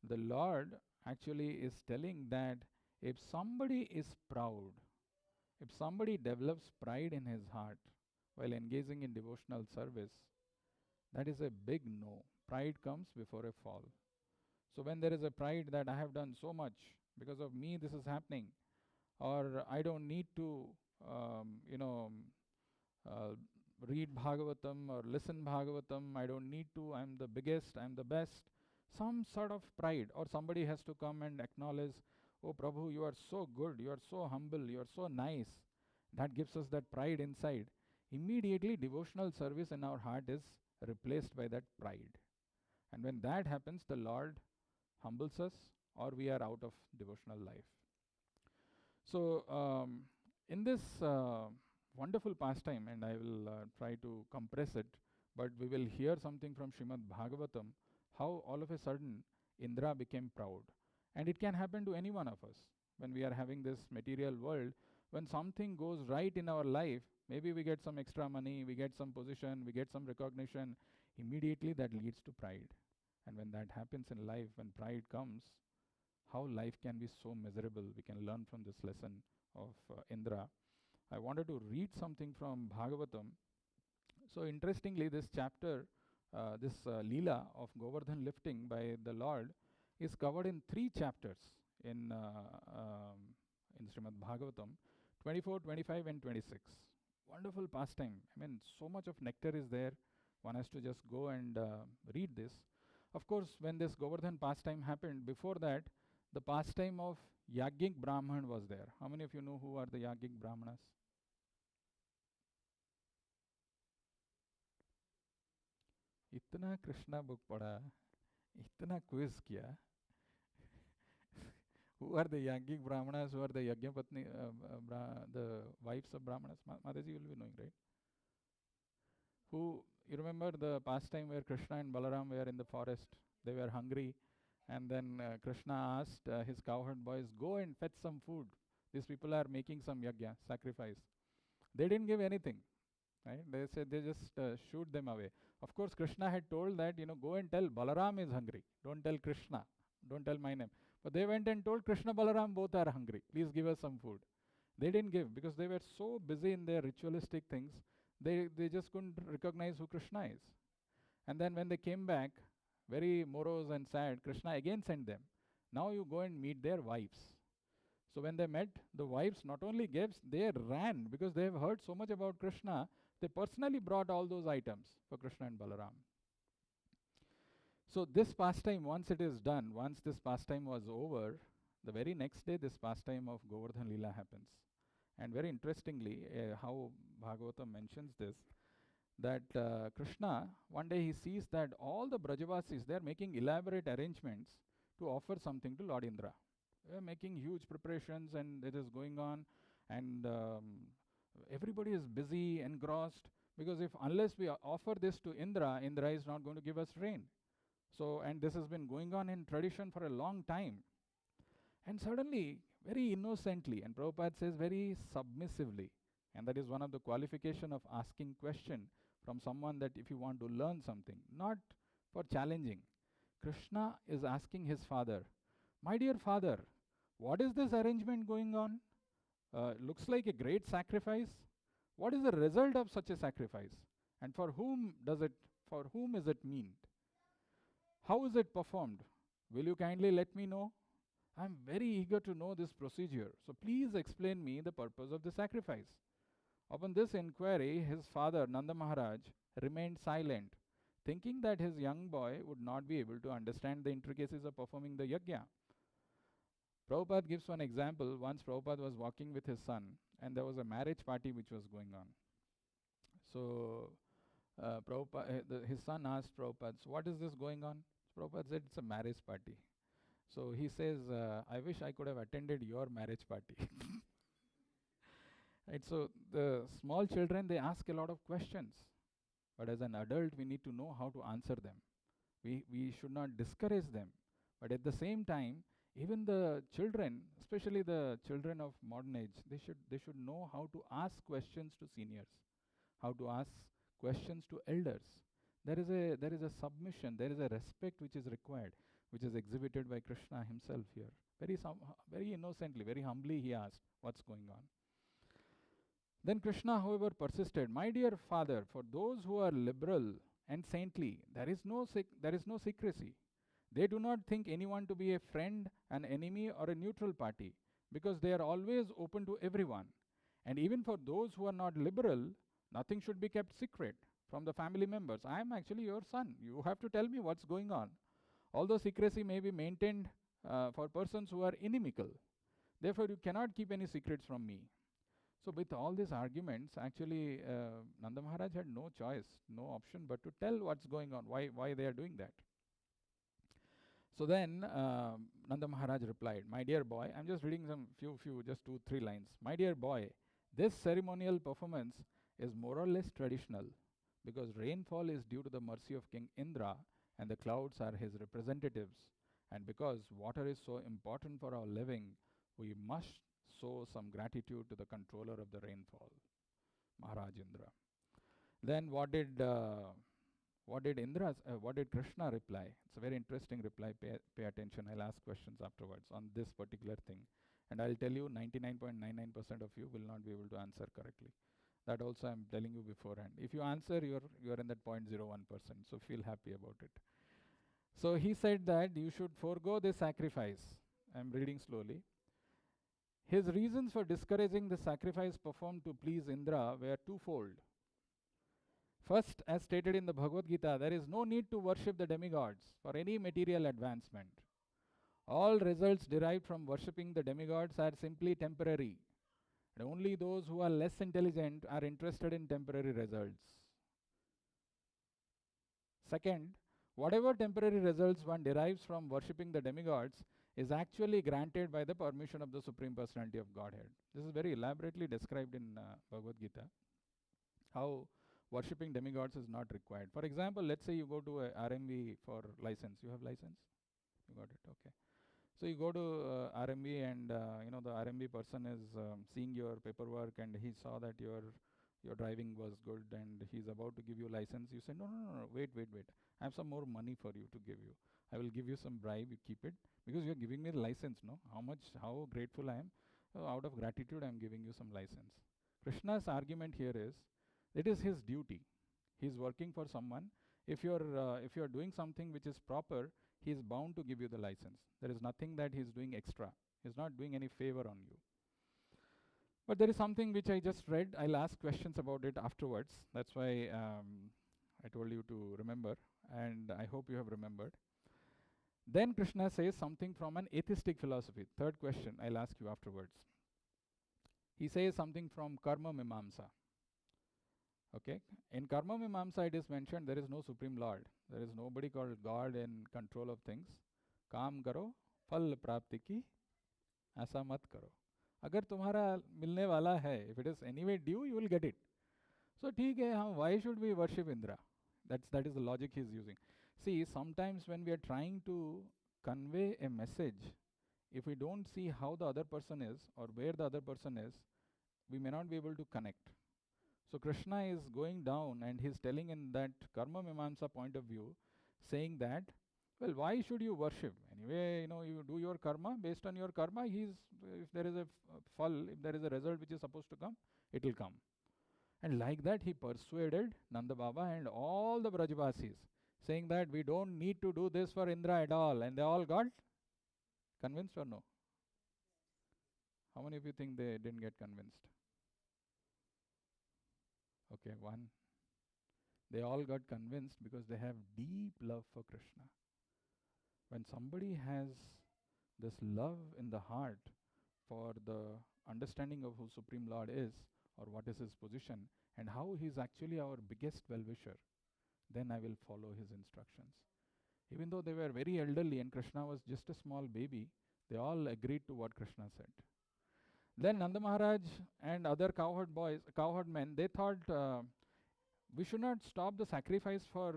the Lord actually is telling that if somebody is proud, if somebody develops pride in his heart while engaging in devotional service, that is a big no. Pride comes before a fall. So when there is a pride that I have done so much, because of me this is happening, or I don't need to read Bhagavatam or listen Bhagavatam, I don't need to, I'm the biggest, I'm the best, some sort of pride, or somebody has to come and acknowledge, oh Prabhu, you are so good, you are so humble, you are so nice. That gives us that pride inside. Immediately devotional service in our heart is replaced by that pride. And when that happens, the Lord humbles us, or we are out of devotional life. So in this wonderful pastime, and I will try to compress it, but we will hear something from Srimad Bhagavatam, how all of a sudden Indra became proud. And it can happen to any one of us. When we are having this material world, when something goes right in our life, maybe we get some extra money, we get some position, we get some recognition, immediately that leads to pride. And when that happens in life, when pride comes, how life can be so miserable. We can learn from this lesson of Indra. I wanted to read something from Bhagavatam. So interestingly, this chapter, this Leela of Govardhan lifting by the Lord is covered in 3 chapters in Srimad Bhagavatam, 24, 25 and 26. Wonderful pastime. I mean, so much of nectar is there. One has to just go and read this. Of course, when this Govardhan pastime happened, before that, the pastime of Yajnik Brahman was there. How many of you know who are the Yajnik Brahmanas? Itna Krishna book pada, itna quiz kiya. Who are the Yajnik Brahmanas? Who are the Yajnapatni, the wives of Brahmanas? Mataji, you will be knowing, right? Who, you remember the pastime where Krishna and Balaram were in the forest? They were hungry, and then Krishna asked his cowherd boys, go and fetch some food. These people are making some yajna, sacrifice. They didn't give anything, right? They said they just shoot them away. Of course, Krishna had told that, go and tell Balaram is hungry. Don't tell Krishna. Don't tell my name. But they went and told Krishna, Balaram both are hungry. Please give us some food. They didn't give because they were so busy in their ritualistic things. They just couldn't recognize who Krishna is. And then when they came back, very morose and sad, Krishna again sent them. Now you go and meet their wives. So when they met, the wives not only gave, they ran because they have heard so much about Krishna. They personally brought all those items for Krishna and Balaram. So this pastime, once it is done, once this pastime was over, the very next day this pastime of Govardhan Leela happens. And very interestingly, how Bhagavatam mentions this, that Krishna, one day he sees that all the Brajavasis, they are making elaborate arrangements to offer something to Lord Indra. They are making huge preparations and it is going on, and everybody is busy, engrossed, because unless we offer this to Indra, Indra is not going to give us rain. So, and this has been going on in tradition for a long time. And suddenly, very innocently, and Prabhupada says very submissively, and that is one of the qualification of asking question from someone, that if you want to learn something, not for challenging. Krishna is asking his father, my dear father, what is this arrangement going on? Looks like a great sacrifice. What is the result of such a sacrifice? And for whom is it meant? How is it performed? Will you kindly let me know? I'm very eager to know this procedure. So please explain me the purpose of the sacrifice. Upon this inquiry, his father, Nanda Maharaj, remained silent, thinking that his young boy would not be able to understand the intricacies of performing the yajna. Prabhupada gives one example. Once Prabhupada was walking with his son, and there was a marriage party which was going on. So his son asked Prabhupada, "So what is this going on?" Prabhupada said, "It's a marriage party." So he says, "I wish I could have attended your marriage party." Right, so the small children, they ask a lot of questions. But as an adult, we need to know how to answer them. We should not discourage them. But at the same time, even the children, especially the children of modern age, they should know how to ask questions to seniors, how to ask questions to elders. There is a submission, there is a respect which is required, which is exhibited by Krishna himself here. Very innocently, very humbly he asked, "What's going on?" Then Krishna, however, persisted, "My dear father, for those who are liberal and saintly, there is no secrecy. They do not think anyone to be a friend, an enemy, or a neutral party, because they are always open to everyone. And even for those who are not liberal, nothing should be kept secret from the family members. I am actually your son. You have to tell me what's going on. Although secrecy may be maintained for persons who are inimical, therefore you cannot keep any secrets from me." So with all these arguments, actually Nanda Maharaj had no choice, no option but to tell what's going on, why they are doing that. So then Nanda Maharaj replied, "My dear boy," I'm just reading some few, just 2-3 lines. "My dear boy, this ceremonial performance is more or less traditional, because rainfall is due to the mercy of King Indra and the clouds are his representatives. And because water is so important for our living, we must show some gratitude to the controller of the rainfall, Maharaj Indra." Then what did Krishna reply? It's a very interesting reply. Pay attention. I'll ask questions afterwards on this particular thing, and I'll tell you 99.99% of you will not be able to answer correctly. That also I'm telling you beforehand. If you answer, you're in that 0.01%, so feel happy about it. So he said that you should forego the sacrifice. I'm reading slowly. His reasons for discouraging the sacrifice performed to please Indra were twofold. First, as stated in the Bhagavad Gita, there is no need to worship the demigods for any material advancement. All results derived from worshipping the demigods are simply temporary, and only those who are less intelligent are interested in temporary results. Second, whatever temporary results one derives from worshipping the demigods is actually granted by the permission of the Supreme Personality of Godhead. This is very elaborately described in Bhagavad Gita, how worshipping demigods is not required. For example, let's say you go to a RMV for license. You have license? You got it, okay. So you go to RMV and the RMV person is seeing your paperwork and he saw that your driving was good and he's about to give you license. You say, no, wait. I have some more money for you to give you. I will give you some bribe, you keep it, because you're giving me the license, no? How grateful I am. So out of gratitude, I'm giving you some license. Krishna's argument here is, it is his duty. He's working for someone. If you're doing something which is proper, he is bound to give you the license. There is nothing that he's doing extra. He's not doing any favor on you. But there is something which I just read. I'll ask questions about it afterwards. That's why I told you to remember, and I hope you have remembered. Then Krishna says something from an atheistic philosophy. Third question I'll ask you afterwards. He says something from Karma Mimamsa. Okay, in Karma Mimamsa it is mentioned there is no Supreme Lord. There is nobody called God in control of things. Kaam karo, phal prapti ki aisa mat karo. Agar tumhara milne wala hai, if it is anyway due, you will get it. So theek hai, why should we worship Indra? That is the logic he is using. See, sometimes when we are trying to convey a message, if we don't see how the other person is or where the other person is, we may not be able to connect. So Krishna is going down and he's telling in that Karma Mimamsa point of view, saying that, well, why should you worship? Anyway, you do your karma, based on your karma, if there is a if there is a result which is supposed to come, it will come. And like that, he persuaded Nanda Baba and all the Brajavasis, saying that we don't need to do this for Indra at all. And they all got Convinced or no? How many of you think they didn't get convinced? Okay, one. They all got convinced because they have deep love for Krishna. When somebody has this love in the heart for the understanding of who Supreme Lord is, or what is his position, and how he is actually our biggest well-wisher, then I will follow his instructions. Even though they were very elderly and Krishna was just a small baby, they all agreed to what Krishna said. Then Nanda Maharaj and other cowherd men, they thought we should not stop the sacrifice for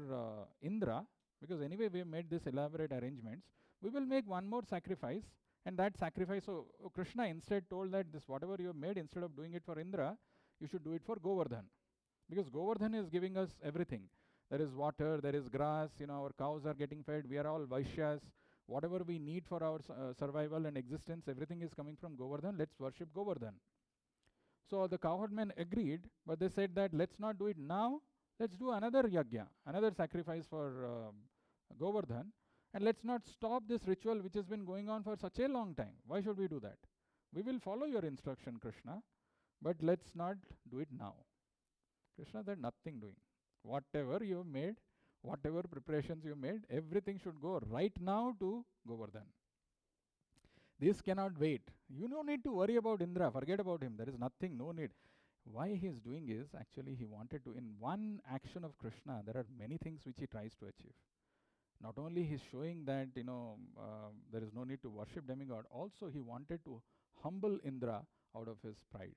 Indra, because anyway we have made this elaborate arrangements. We will make one more sacrifice, and that sacrifice, so Krishna instead told that this whatever you have made, instead of doing it for Indra, you should do it for Govardhan. Because Govardhan is giving us everything. There is water, there is grass, our cows are getting fed, we are all Vaishyas. Whatever we need for our survival and existence, everything is coming from Govardhan. Let's worship Govardhan. So the cowherd men agreed, but they said that let's not do it now. Let's do another yajna, another sacrifice for Govardhan. And let's not stop this ritual which has been going on for such a long time. Why should we do that? We will follow your instruction, Krishna, but let's not do it now. Krishna said, nothing doing. Whatever you have made, whatever preparations you made, everything should go right now to Govardhan. This cannot wait. You don't need to worry about Indra. Forget about him. There is nothing, no need. Why he is doing is, actually he wanted to, in one action of Krishna, there are many things which he tries to achieve. Not only he is showing that, there is no need to worship demigod, also he wanted to humble Indra out of his pride.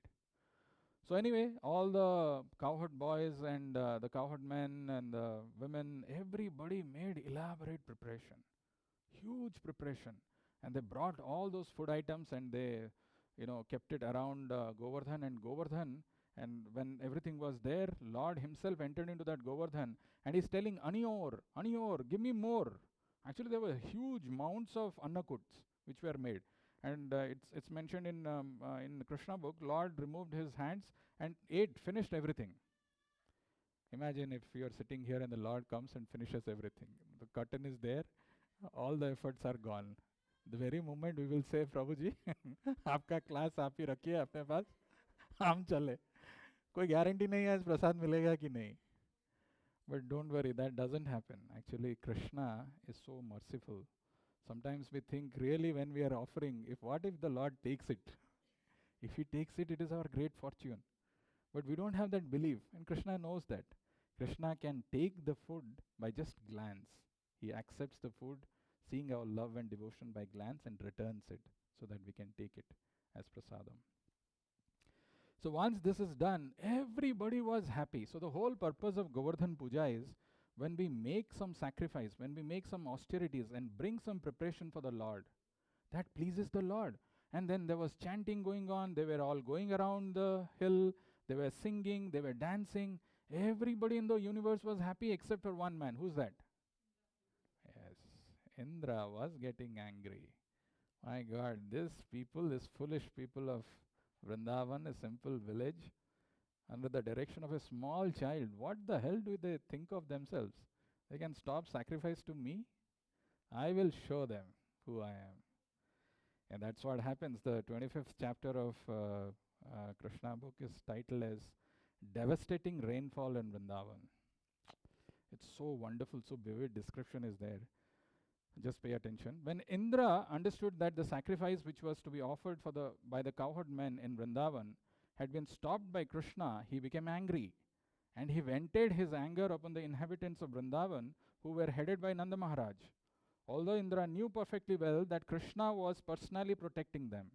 So anyway, all the cowherd boys and the cowherd men and the women, everybody made elaborate preparation, huge preparation. And they brought all those food items and they, kept it around Govardhan and Govardhan. And when everything was there, Lord himself entered into that Govardhan and he's telling, Aniyor, Aniyor, give me more. Actually, there were huge mounts of annakuts which were made. And it's mentioned in Krishna book, Lord removed his hands and finished everything. Imagine if you are sitting here and the Lord comes and finishes everything. The curtain is there, all the efforts are gone. The very moment we will say, Prabhuji, आपका class आप ही रखिए अपने पास, हम चले. कोई guarantee नहीं है प्रसाद मिलेगा कि नहीं. But don't worry, that doesn't happen. Actually, Krishna is so merciful. Sometimes we think really when we are offering, what if the Lord takes it? If he takes it, it is our great fortune. But we don't have that belief, and Krishna knows that. Krishna can take the food by just glance. He accepts the food, seeing our love and devotion by glance, and returns it so that we can take it as prasadam. So once this is done, everybody was happy. So the whole purpose of Govardhan Puja is, when we make some sacrifice, when we make some austerities and bring some preparation for the Lord, that pleases the Lord. And then there was chanting going on. They were all going around the hill. They were singing. They were dancing. Everybody in the universe was happy except for one man. Who's that? Yes, Indra was getting angry. My God, this foolish people of Vrindavan, a simple village, under the direction of a small child, what the hell do they think of themselves? They can stop sacrifice to me? I will show them who I am. And that's what happens. The 25th chapter of Krishna book is titled as Devastating Rainfall in Vrindavan. It's so wonderful, so vivid description is there. Just pay attention. When Indra understood that the sacrifice which was to be offered by the cowherd men in Vrindavan had been stopped by Krishna, he became angry. And he vented his anger upon the inhabitants of Vrindavan, who were headed by Nanda Maharaj. Although Indra knew perfectly well that Krishna was personally protecting them.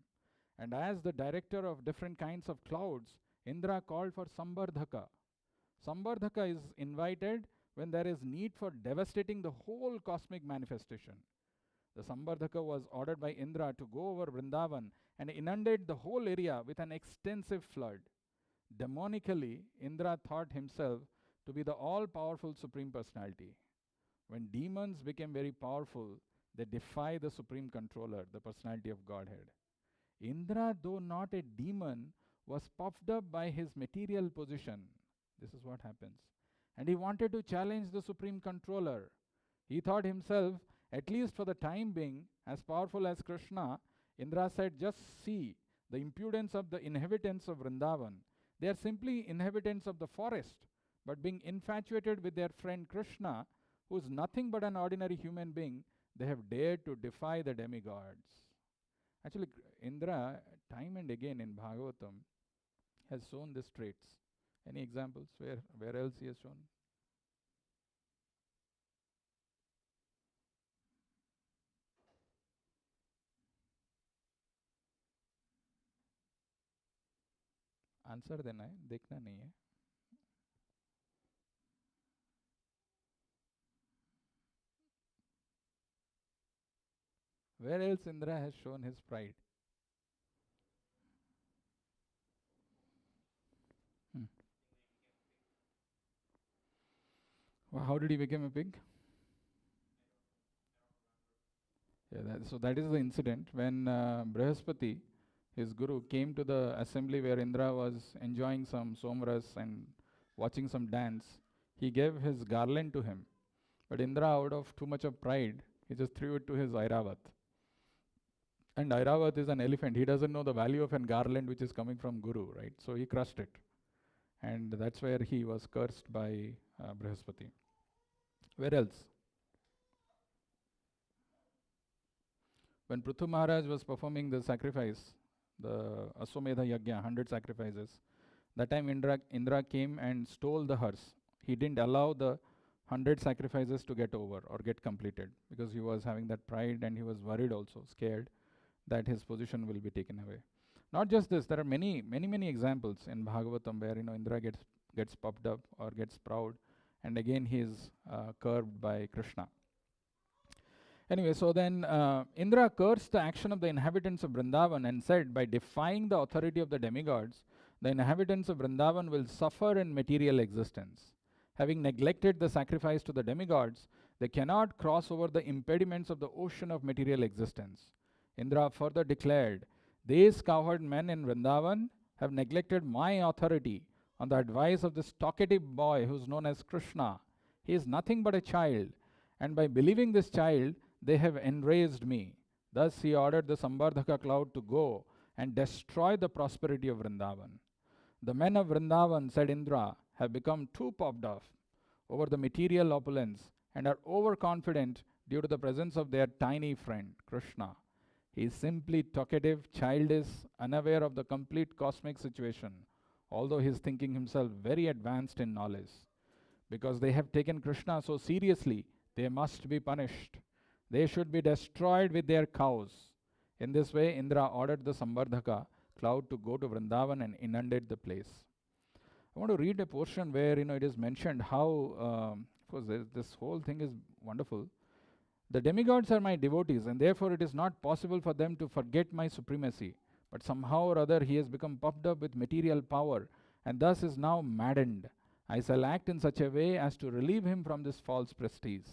And as the director of different kinds of clouds, Indra called for Sambardhaka. Sambardhaka is invited when there is need for devastating the whole cosmic manifestation. The Sambardhaka was ordered by Indra to go over Vrindavan and inundate the whole area with an extensive flood. Demonically, Indra thought himself to be the all-powerful Supreme Personality. When demons became very powerful, they defy the Supreme Controller, the Personality of Godhead. Indra, though not a demon, was puffed up by his material position. This is what happens. And he wanted to challenge the Supreme Controller. He thought himself, at least for the time being, as powerful as Krishna, Indra said, just see the impudence of the inhabitants of Vrindavan. They are simply inhabitants of the forest, but being infatuated with their friend Krishna, who is nothing but an ordinary human being, they have dared to defy the demigods. Actually, Indra, time and again in Bhagavatam, has shown these traits. Any examples where else he has shown? Answer देना है, देखना नहीं है. Where else Indra has shown his pride? Well, how did he become a pig? Yeah, so that is the incident when Brihaspati, his guru, came to the assembly where Indra was enjoying some somras and watching some dance. He gave his garland to him. But Indra, out of too much of pride, he just threw it to his Airavat. And Airavat is an elephant. He doesn't know the value of a garland which is coming from Guru, right? So he crushed it. And that's where he was cursed by Brihaspati. Where else? When Prithu Maharaj was performing the sacrifice, the Aswamedha Yajna, 100 sacrifices, that time Indra came and stole the hearse. He didn't allow the 100 sacrifices to get over or get completed because he was having that pride and he was worried also, scared that his position will be taken away. Not just this, there are many examples in Bhagavatam where Indra gets puffed up or gets proud, and again he is curbed by Krishna. Anyway, so then Indra cursed the action of the inhabitants of Vrindavan and said, by defying the authority of the demigods, the inhabitants of Vrindavan will suffer in material existence. Having neglected the sacrifice to the demigods, they cannot cross over the impediments of the ocean of material existence. Indra further declared, these cowherd men in Vrindavan have neglected my authority on the advice of this talkative boy who is known as Krishna. He is nothing but a child, and by believing this child, they have enraged me. Thus he ordered the Sambardhaka cloud to go and destroy the prosperity of Vrindavan. The men of Vrindavan, said Indra, have become too puffed off over the material opulence and are overconfident due to the presence of their tiny friend, Krishna. He is simply talkative, childish, unaware of the complete cosmic situation, although he is thinking himself very advanced in knowledge. Because they have taken Krishna so seriously, they must be punished. They should be destroyed with their cows. In this way, Indra ordered the Sambardhaka cloud to go to Vrindavan and inundate the place. I want to read a portion where it is mentioned how, of course, this whole thing is wonderful. The demigods are my devotees, and therefore it is not possible for them to forget my supremacy. But somehow or other he has become puffed up with material power, and thus is now maddened. I shall act in such a way as to relieve him from this false prestige.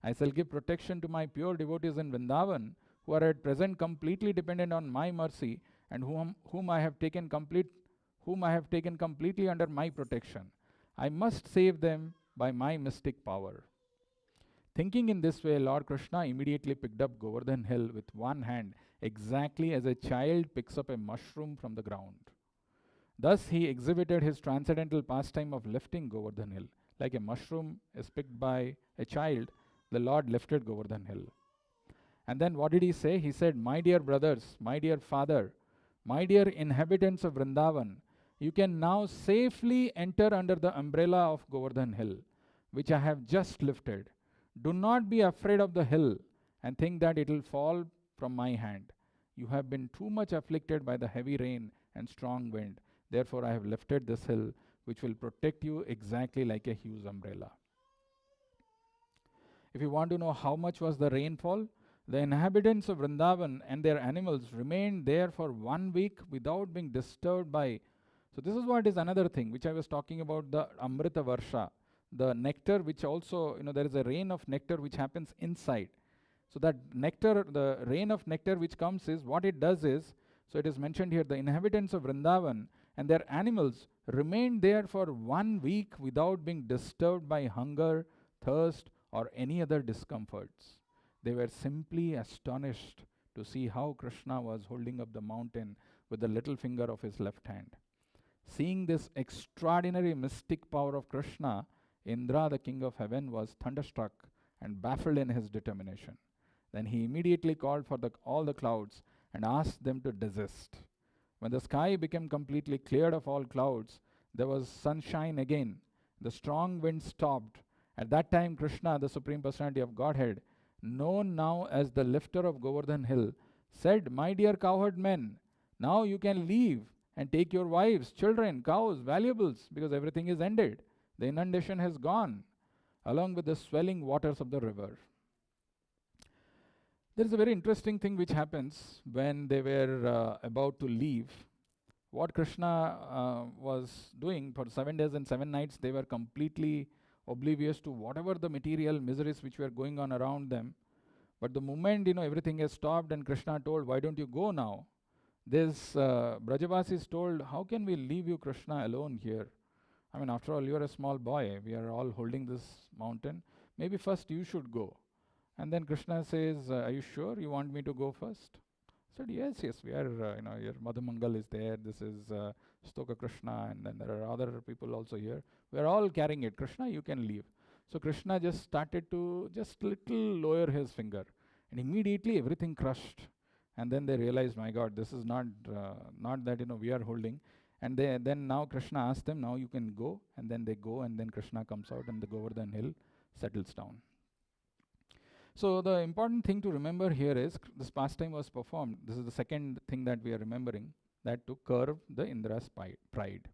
I shall give protection to my pure devotees in Vrindavan, who are at present completely dependent on my mercy, and whom I have taken completely under my protection. I must save them by my mystic power. Thinking in this way, Lord Krishna immediately picked up Govardhan hill with one hand, exactly as a child picks up a mushroom from the ground. Thus he exhibited his transcendental pastime of lifting Govardhan hill. Like a mushroom is picked by a child, the Lord lifted Govardhan hill. And then what did he say? He said, my dear brothers, my dear father, my dear inhabitants of Vrindavan, you can now safely enter under the umbrella of Govardhan hill, which I have just lifted. Do not be afraid of the hill and think that it will fall from my hand. You have been too much afflicted by the heavy rain and strong wind. Therefore I have lifted this hill, which will protect you exactly like a huge umbrella. If you want to know how much was the rainfall, the inhabitants of Vrindavan and their animals remained there for 1 week without being disturbed by. So this is what is another thing which I was talking about, the Amrita Varsha, the nectar which also, there is a rain of nectar which happens inside. So that nectar, the rain of nectar which comes is, what it does is, so it is mentioned here, the inhabitants of Vrindavan and their animals remained there for 1 week without being disturbed by hunger, thirst, or any other discomforts. They were simply astonished to see how Krishna was holding up the mountain with the little finger of his left hand. Seeing this extraordinary mystic power of Krishna, Indra, the king of heaven, was thunderstruck and baffled in his determination. Then he immediately called for all the clouds and asked them to desist. When the sky became completely cleared of all clouds, there was sunshine again. The strong wind stopped. At that time, Krishna, the Supreme Personality of Godhead, known now as the lifter of Govardhan Hill, said, "My dear cowherd men, now you can leave and take your wives, children, cows, valuables, because everything is ended. The inundation has gone, along with the swelling waters of the river." There is a very interesting thing which happens when they were about to leave. What Krishna was doing for 7 days and 7 nights, they were completely oblivious to whatever the material miseries which were going on around them. But the moment, everything has stopped and Krishna told, "Why don't you go now?" This Brajavasis told, "How can we leave you, Krishna, alone here? I mean, after all, you are a small boy. We are all holding this mountain. Maybe first you should go." And then Krishna says, "Are you sure you want me to go first?" I said, yes, we are, your Madhumangal is there. This is Stoka Krishna, and then there are other people also here. We are all carrying it. Krishna, you can leave. So Krishna just started to just little lower his finger. And immediately everything crushed. And then they realized, my God, this is not that, we are holding. And then now Krishna asked them, "Now you can go." And then they go, and then Krishna comes out and the Govardhan hill settles down. So the important thing to remember here is this pastime was performed. This is the second thing that we are remembering, that to curb the Indra's pride.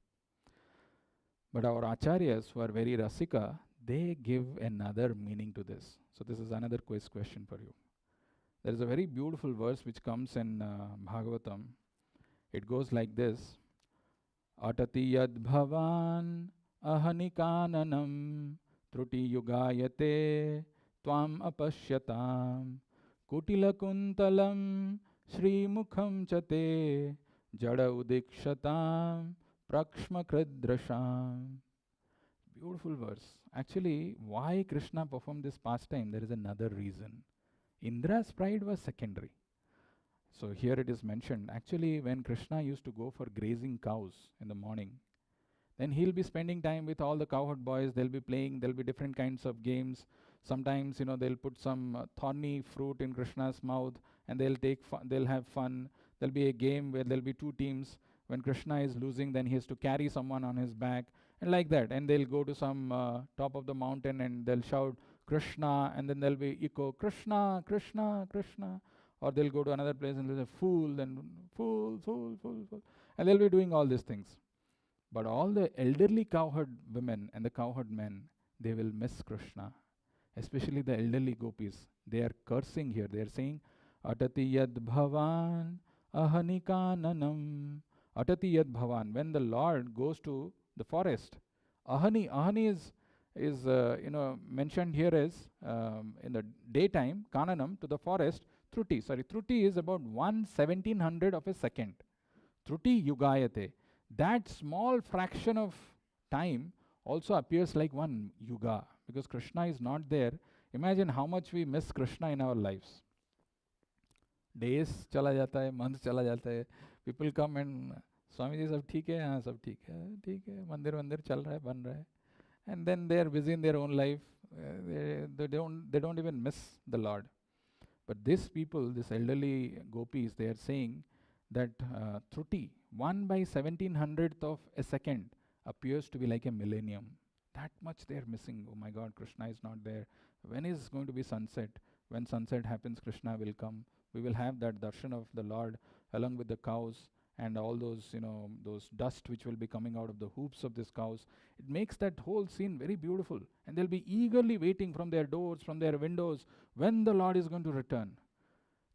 But our acharyas, who are very rasika, they give another meaning to this. So this is another quiz question for you. There is a very beautiful verse which comes in Bhagavatam. It goes like this: "Atati yad bhavan ahanikananam truti yugayate tvam apashyatam kutilakuntalam shrimukham chate jada udikshatam prakshmakridrasham." Beautiful verse. Actually, why Krishna performed this pastime, there is another reason. Indra's pride was secondary. So here it is mentioned, actually when Krishna used to go for grazing cows in the morning, then he'll be spending time with all the cowherd boys. They'll be playing, there'll be different kinds of games. Sometimes, they'll put some thorny fruit in Krishna's mouth and they'll have fun. There'll be a game where there'll be two teams. When Krishna is losing, then he has to carry someone on his back, and like that. And they'll go to some top of the mountain and they'll shout Krishna, and then there'll be echo, Krishna, Krishna, Krishna. Or they'll go to another place and there's a fool, and fool, fool, fool, fool. And they'll be doing all these things. But all the elderly cowherd women and the cowherd men, they will miss Krishna. Especially the elderly gopis. They are cursing here. They are saying, "Atati yad bhavan ahanikananam." Atati yad bhavan. When the Lord goes to the forest, ahani is mentioned here as in the daytime, kananam, to the forest, truti. Truti is about 1/1700 of a second. Truti yugayate. That small fraction of time also appears like one yuga, because Krishna is not there. Imagine how much we miss Krishna in our lives. Days chala jata hai, months chala jata hai. People come and Swami ji, sab theek hai? Haan, sab theek hai. Mandir chal raha hai, ban raha hai. And then they are busy in their own life. They don't even miss the Lord. But these people, these elderly gopis, they are saying that truti, 1/1700th of a second, appears to be like a millennium. That much they are missing. Oh my God, Krishna is not there. When is going to be sunset? When sunset happens, Krishna will come. We will have that darshan of the Lord along with the cows and all those, those dust which will be coming out of the hooves of these cows. It makes that whole scene very beautiful. And they'll be eagerly waiting from their doors, from their windows, when the Lord is going to return.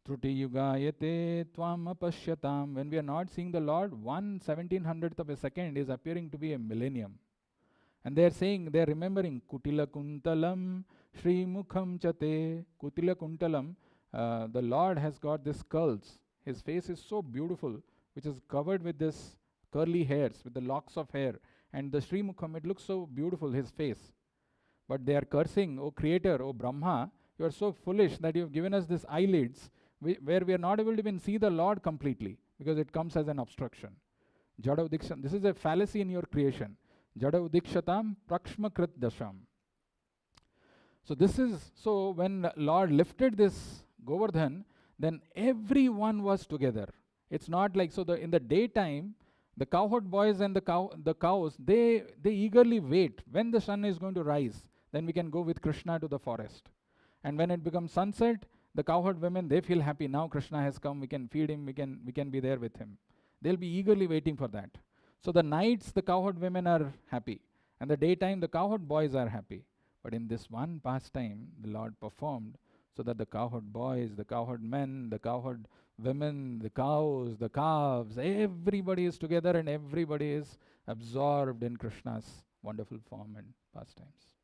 Truti yugayate tvam apashyatam. When we are not seeing the Lord, 1/1700th of a second is appearing to be a millennium. And they are saying, they are remembering Kutila Kuntalam Shri Mukham Chate. Kutila Kuntalam, the Lord has got these curls. His face is so beautiful, which is covered with this curly hairs, with the locks of hair. And the Shri Mukham, it looks so beautiful, his face. But they are cursing, "O Creator, O Brahma, You are so foolish that you have given us these eyelids where we are not able to even see the Lord completely because it comes as an obstruction. Jada udikshan. This is a fallacy in your creation. Jada udikshatam prakshmakrit dasham. So when Lord lifted this Govardhan, then everyone was together. It's not like, in the daytime, the cowherd boys and the cows, they eagerly wait when the sun is going to rise. Then we can go with Krishna to the forest. And when it becomes sunset, the cowherd women, they feel happy. Now Krishna has come, we can feed him, we can be there with him. They'll be eagerly waiting for that. So the nights, the cowherd women are happy. And the daytime, the cowherd boys are happy. But in this one pastime, the Lord performed so that the cowherd boys, the cowherd men, the cowherd women, the cows, the calves, everybody is together and everybody is absorbed in Krishna's wonderful form and pastimes.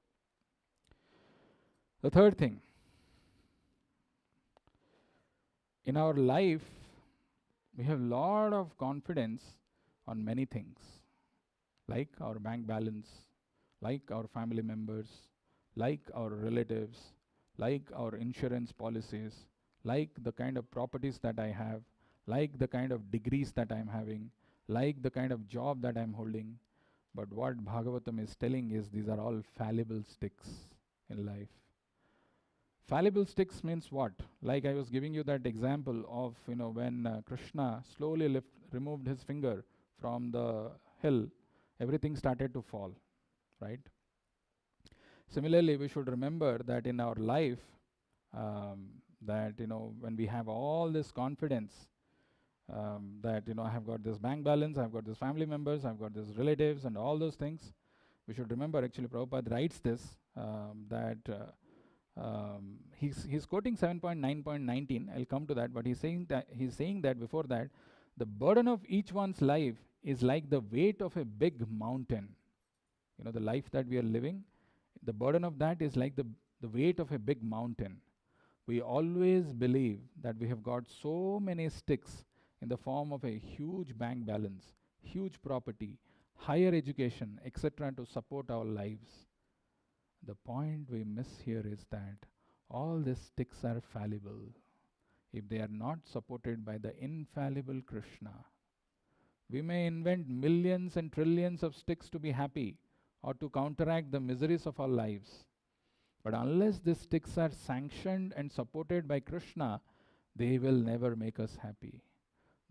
The third thing, in our life, we have a lot of confidence on many things, like our bank balance, like our family members, like our relatives, like our insurance policies, like the kind of properties that I have, like the kind of degrees that I'm having, like the kind of job that I'm holding. But what Bhagavatam is telling is these are all fallible sticks in life. Fallible sticks means what? Like I was giving you that example of, when Krishna slowly removed his finger from the hill, everything started to fall, right? Similarly, we should remember that in our life, when we have all this confidence, that, I have got this bank balance, I've got this family members, I've got these relatives and all those things, we should remember, actually Prabhupada writes this, he's quoting 7.9.19. I'll come to that, but he's saying that before that, the burden of each one's life is like the weight of a big mountain. The life that we are living, the burden of that is like the weight of a big mountain. We always believe that we have got so many sticks in the form of a huge bank balance, huge property, higher education, etc. to support our lives. The point we miss here is that all these sticks are fallible if they are not supported by the infallible Krishna. We may invent millions and trillions of sticks to be happy or to counteract the miseries of our lives. But unless these sticks are sanctioned and supported by Krishna, they will never make us happy.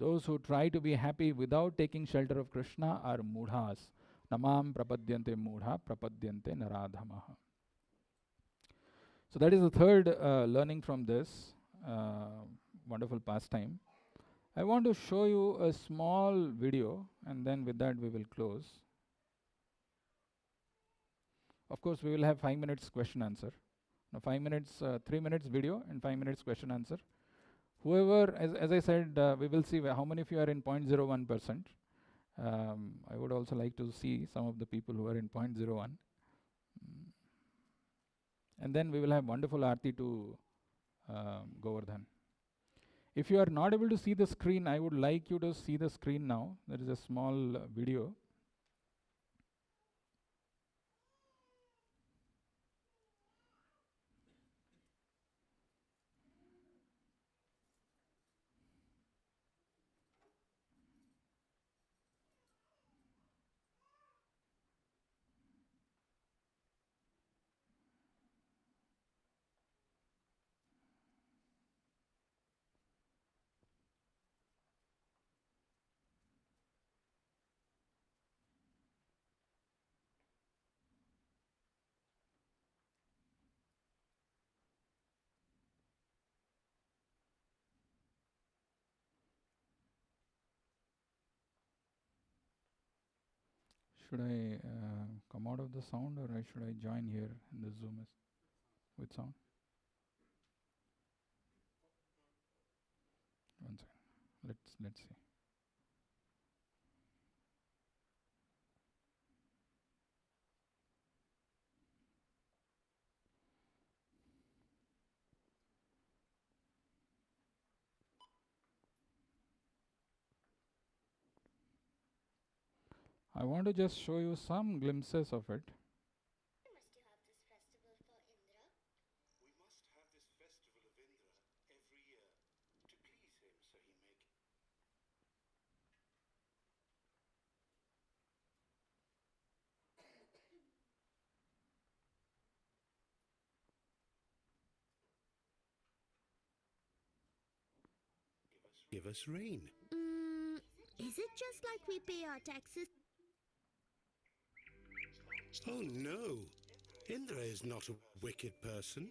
Those who try to be happy without taking shelter of Krishna are mudhas. Namam prapadyante mudha prapadyante naradhamaha. So that is the third learning from this wonderful pastime. I want to show you a small video, and then with that we will close. Of course, we will have 5 minutes question answer. Now 5 minutes, 3 minutes video and 5 minutes question answer. Whoever, as I said, we will see how many of you are in 0.01%. I would also like to see some of the people who are in 0.01. And then we will have wonderful Arati to Govardhan. If you are not able to see the screen, I would like you to see the screen now. There is a small video. Should I come out of the sound, or should I join here in the Zoom with sound? One second. Let's see. I want to just show you some glimpses of it. give us rain. Is it just like we pay our taxes? Oh no! Indra is not a wicked person.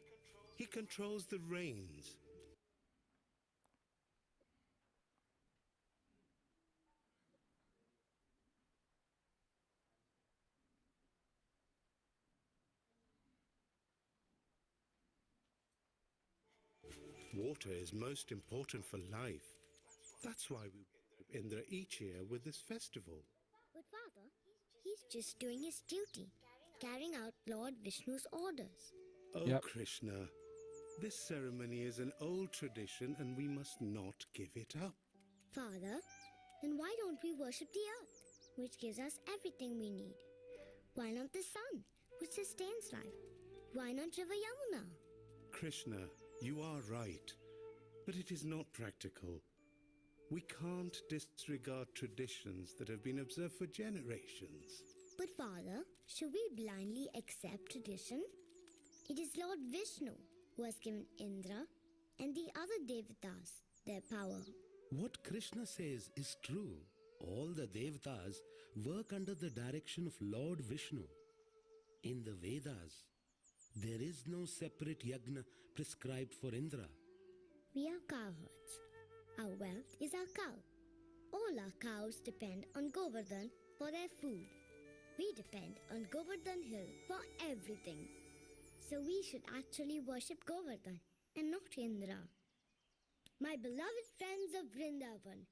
He controls the rains. Water is most important for life. That's why we worship Indra each year with this festival. But Father, he's just doing his duty, carrying out Lord Vishnu's orders. Oh, Yep. Krishna, this ceremony is an old tradition and we must not give it up. Father, then why don't we worship the earth, which gives us everything we need? Why not the sun, which sustains life? Why not River Yamuna? Krishna, you are right, but it is not practical. We can't disregard traditions that have been observed for generations. But Father, should we blindly accept tradition? It is Lord Vishnu who has given Indra and the other Devatas their power. What Krishna says is true. All the Devatas work under the direction of Lord Vishnu. In the Vedas, there is no separate yagna prescribed for Indra. We are cowherds. Our wealth is our cow. All our cows depend on Govardhan for their food. We depend on Govardhan Hill for everything. So we should actually worship Govardhan and not Indra. My beloved friends of Vrindavan,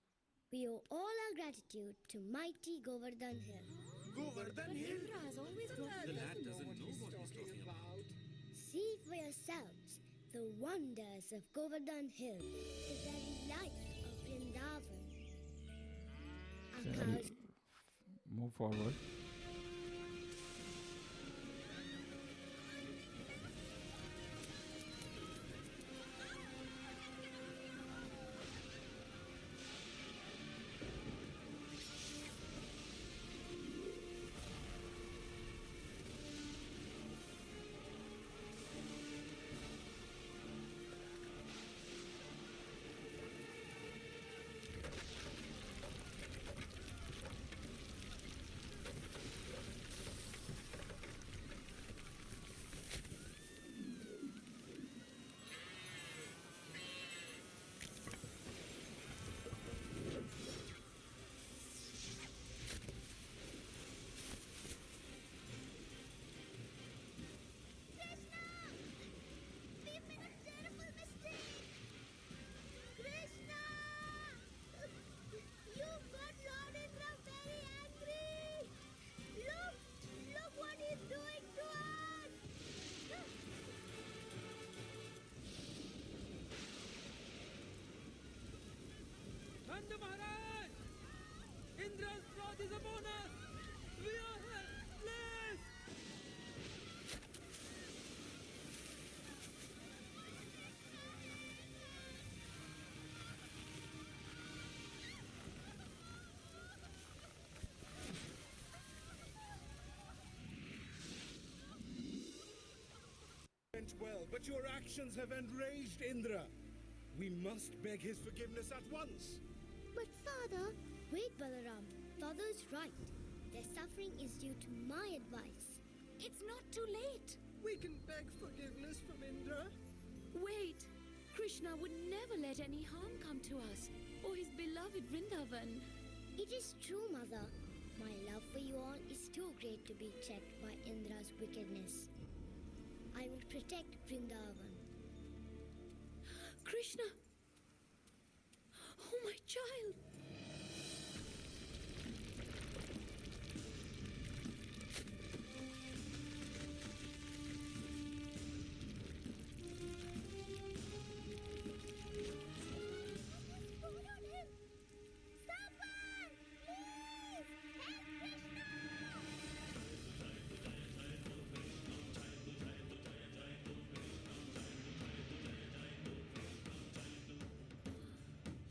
we owe all our gratitude to mighty Govardhan Hill. Govardhan Hill? The lad doesn't know what he's talking about. See for yourselves the wonders of Govardhan Hill, the very life of Vrindavan. Our Shall we cows move forward? Maharaj! Indra's wrath is upon us! We are helpless! Went well, but your actions have enraged Indra. We must beg his forgiveness at once. But Father, wait Balaram, Father is right. Their suffering is due to my advice. It's not too late. We can beg forgiveness from Indra. Wait. Krishna would never let any harm come to us or his beloved Vrindavan. It is true, Mother. My love for you all is too great to be checked by Indra's wickedness. I will protect Vrindavan. Krishna! Oh, my child!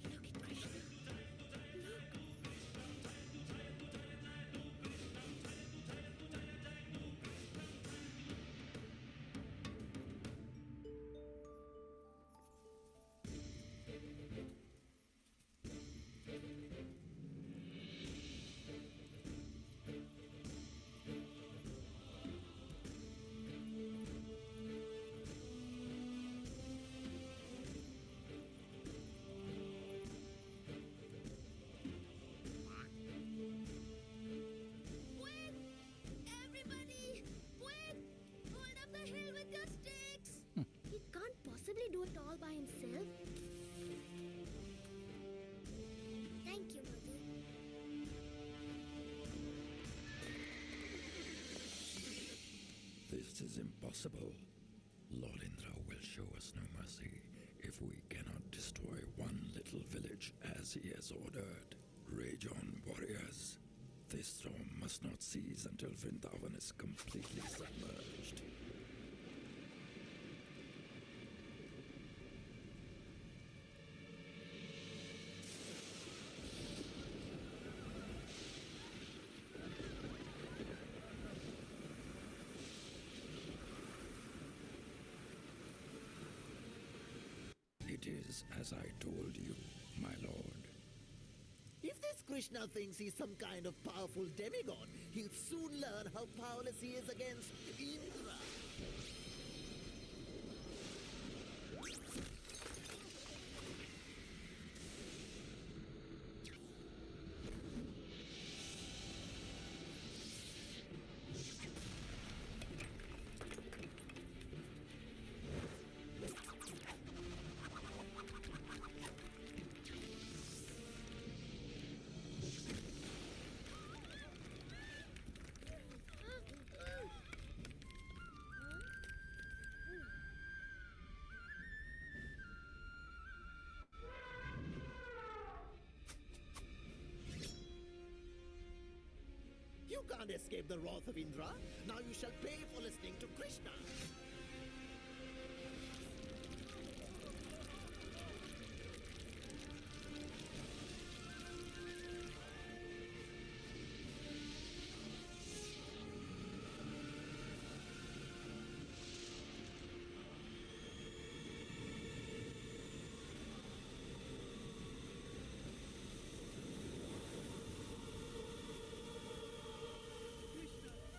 Look at Krishna. all by himself? Thank you, Mother. This is impossible. Lord Indra will show us no mercy if we cannot destroy one little village as he has ordered. Rage on, warriors. This storm must not cease until Vrindavan is completely submerged. It is as I told you, my lord. If this Krishna thinks he's some kind of powerful demigod, he'll soon learn how powerless he is against Indra. You can't escape the wrath of Indra. Now you shall pay for listening to Krishna.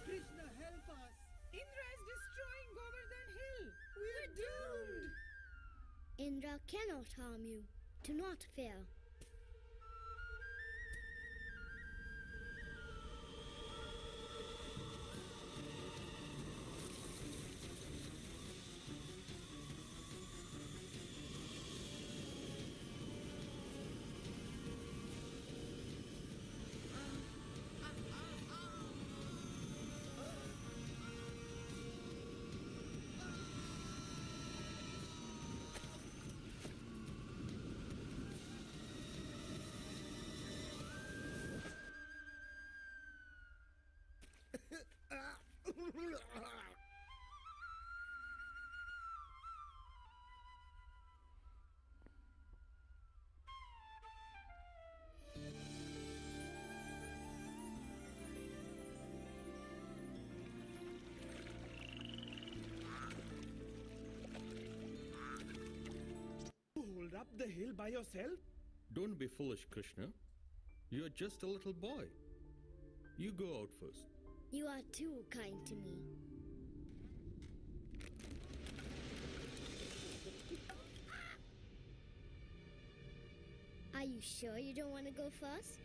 Krishna, help us! Indra is destroying Govardhan Hill. We're doomed! Indra cannot harm you. Do not fear. Hold up the hill by yourself? Don't be foolish, Krishna. You're just a little boy. You go out first. You are too kind to me. Are you sure you don't want to go first?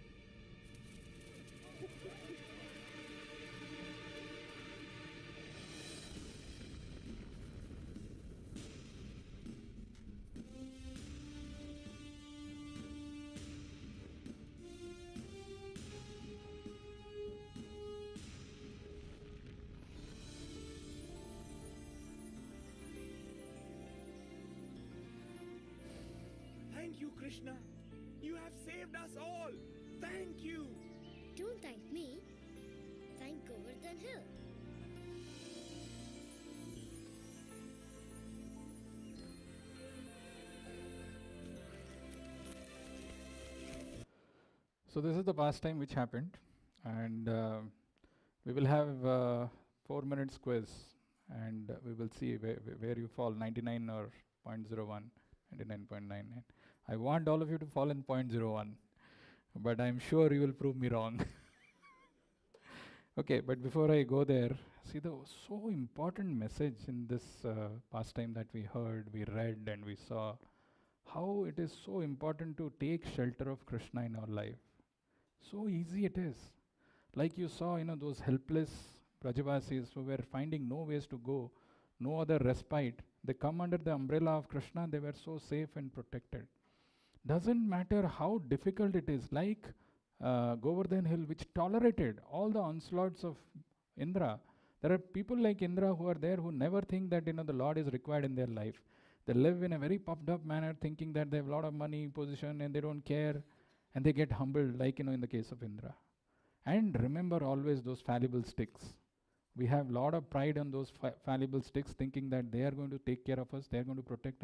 Thank you, Krishna. You have saved us all. Thank you. Don't thank me. Thank Govardhan Hill. So this is the pastime which happened, and we will have 4 minutes quiz, and we will see where you fall, 99 or 0.01, 99.99. I want all of you to fall in 0.01, but I'm sure you will prove me wrong. Okay, but before I go there, see the so important message in this pastime that we heard, we read, and we saw, how it is so important to take shelter of Krishna in our life. So easy it is. Like you saw, those helpless Brajavasis who were finding no ways to go, no other respite They come under the umbrella of Krishna, they were so safe and protected. Doesn't matter how difficult it is, like Govardhan Hill, which tolerated all the onslaughts of Indra. There are people like Indra who are there who never think that the Lord is required in their life. They live in a very puffed up manner, thinking that they have a lot of money, position, and they don't care, and they get humbled, like in the case of Indra. And remember always those fallible sticks. We have a lot of pride on those fallible sticks, thinking that they are going to take care of us, they are going to protect us.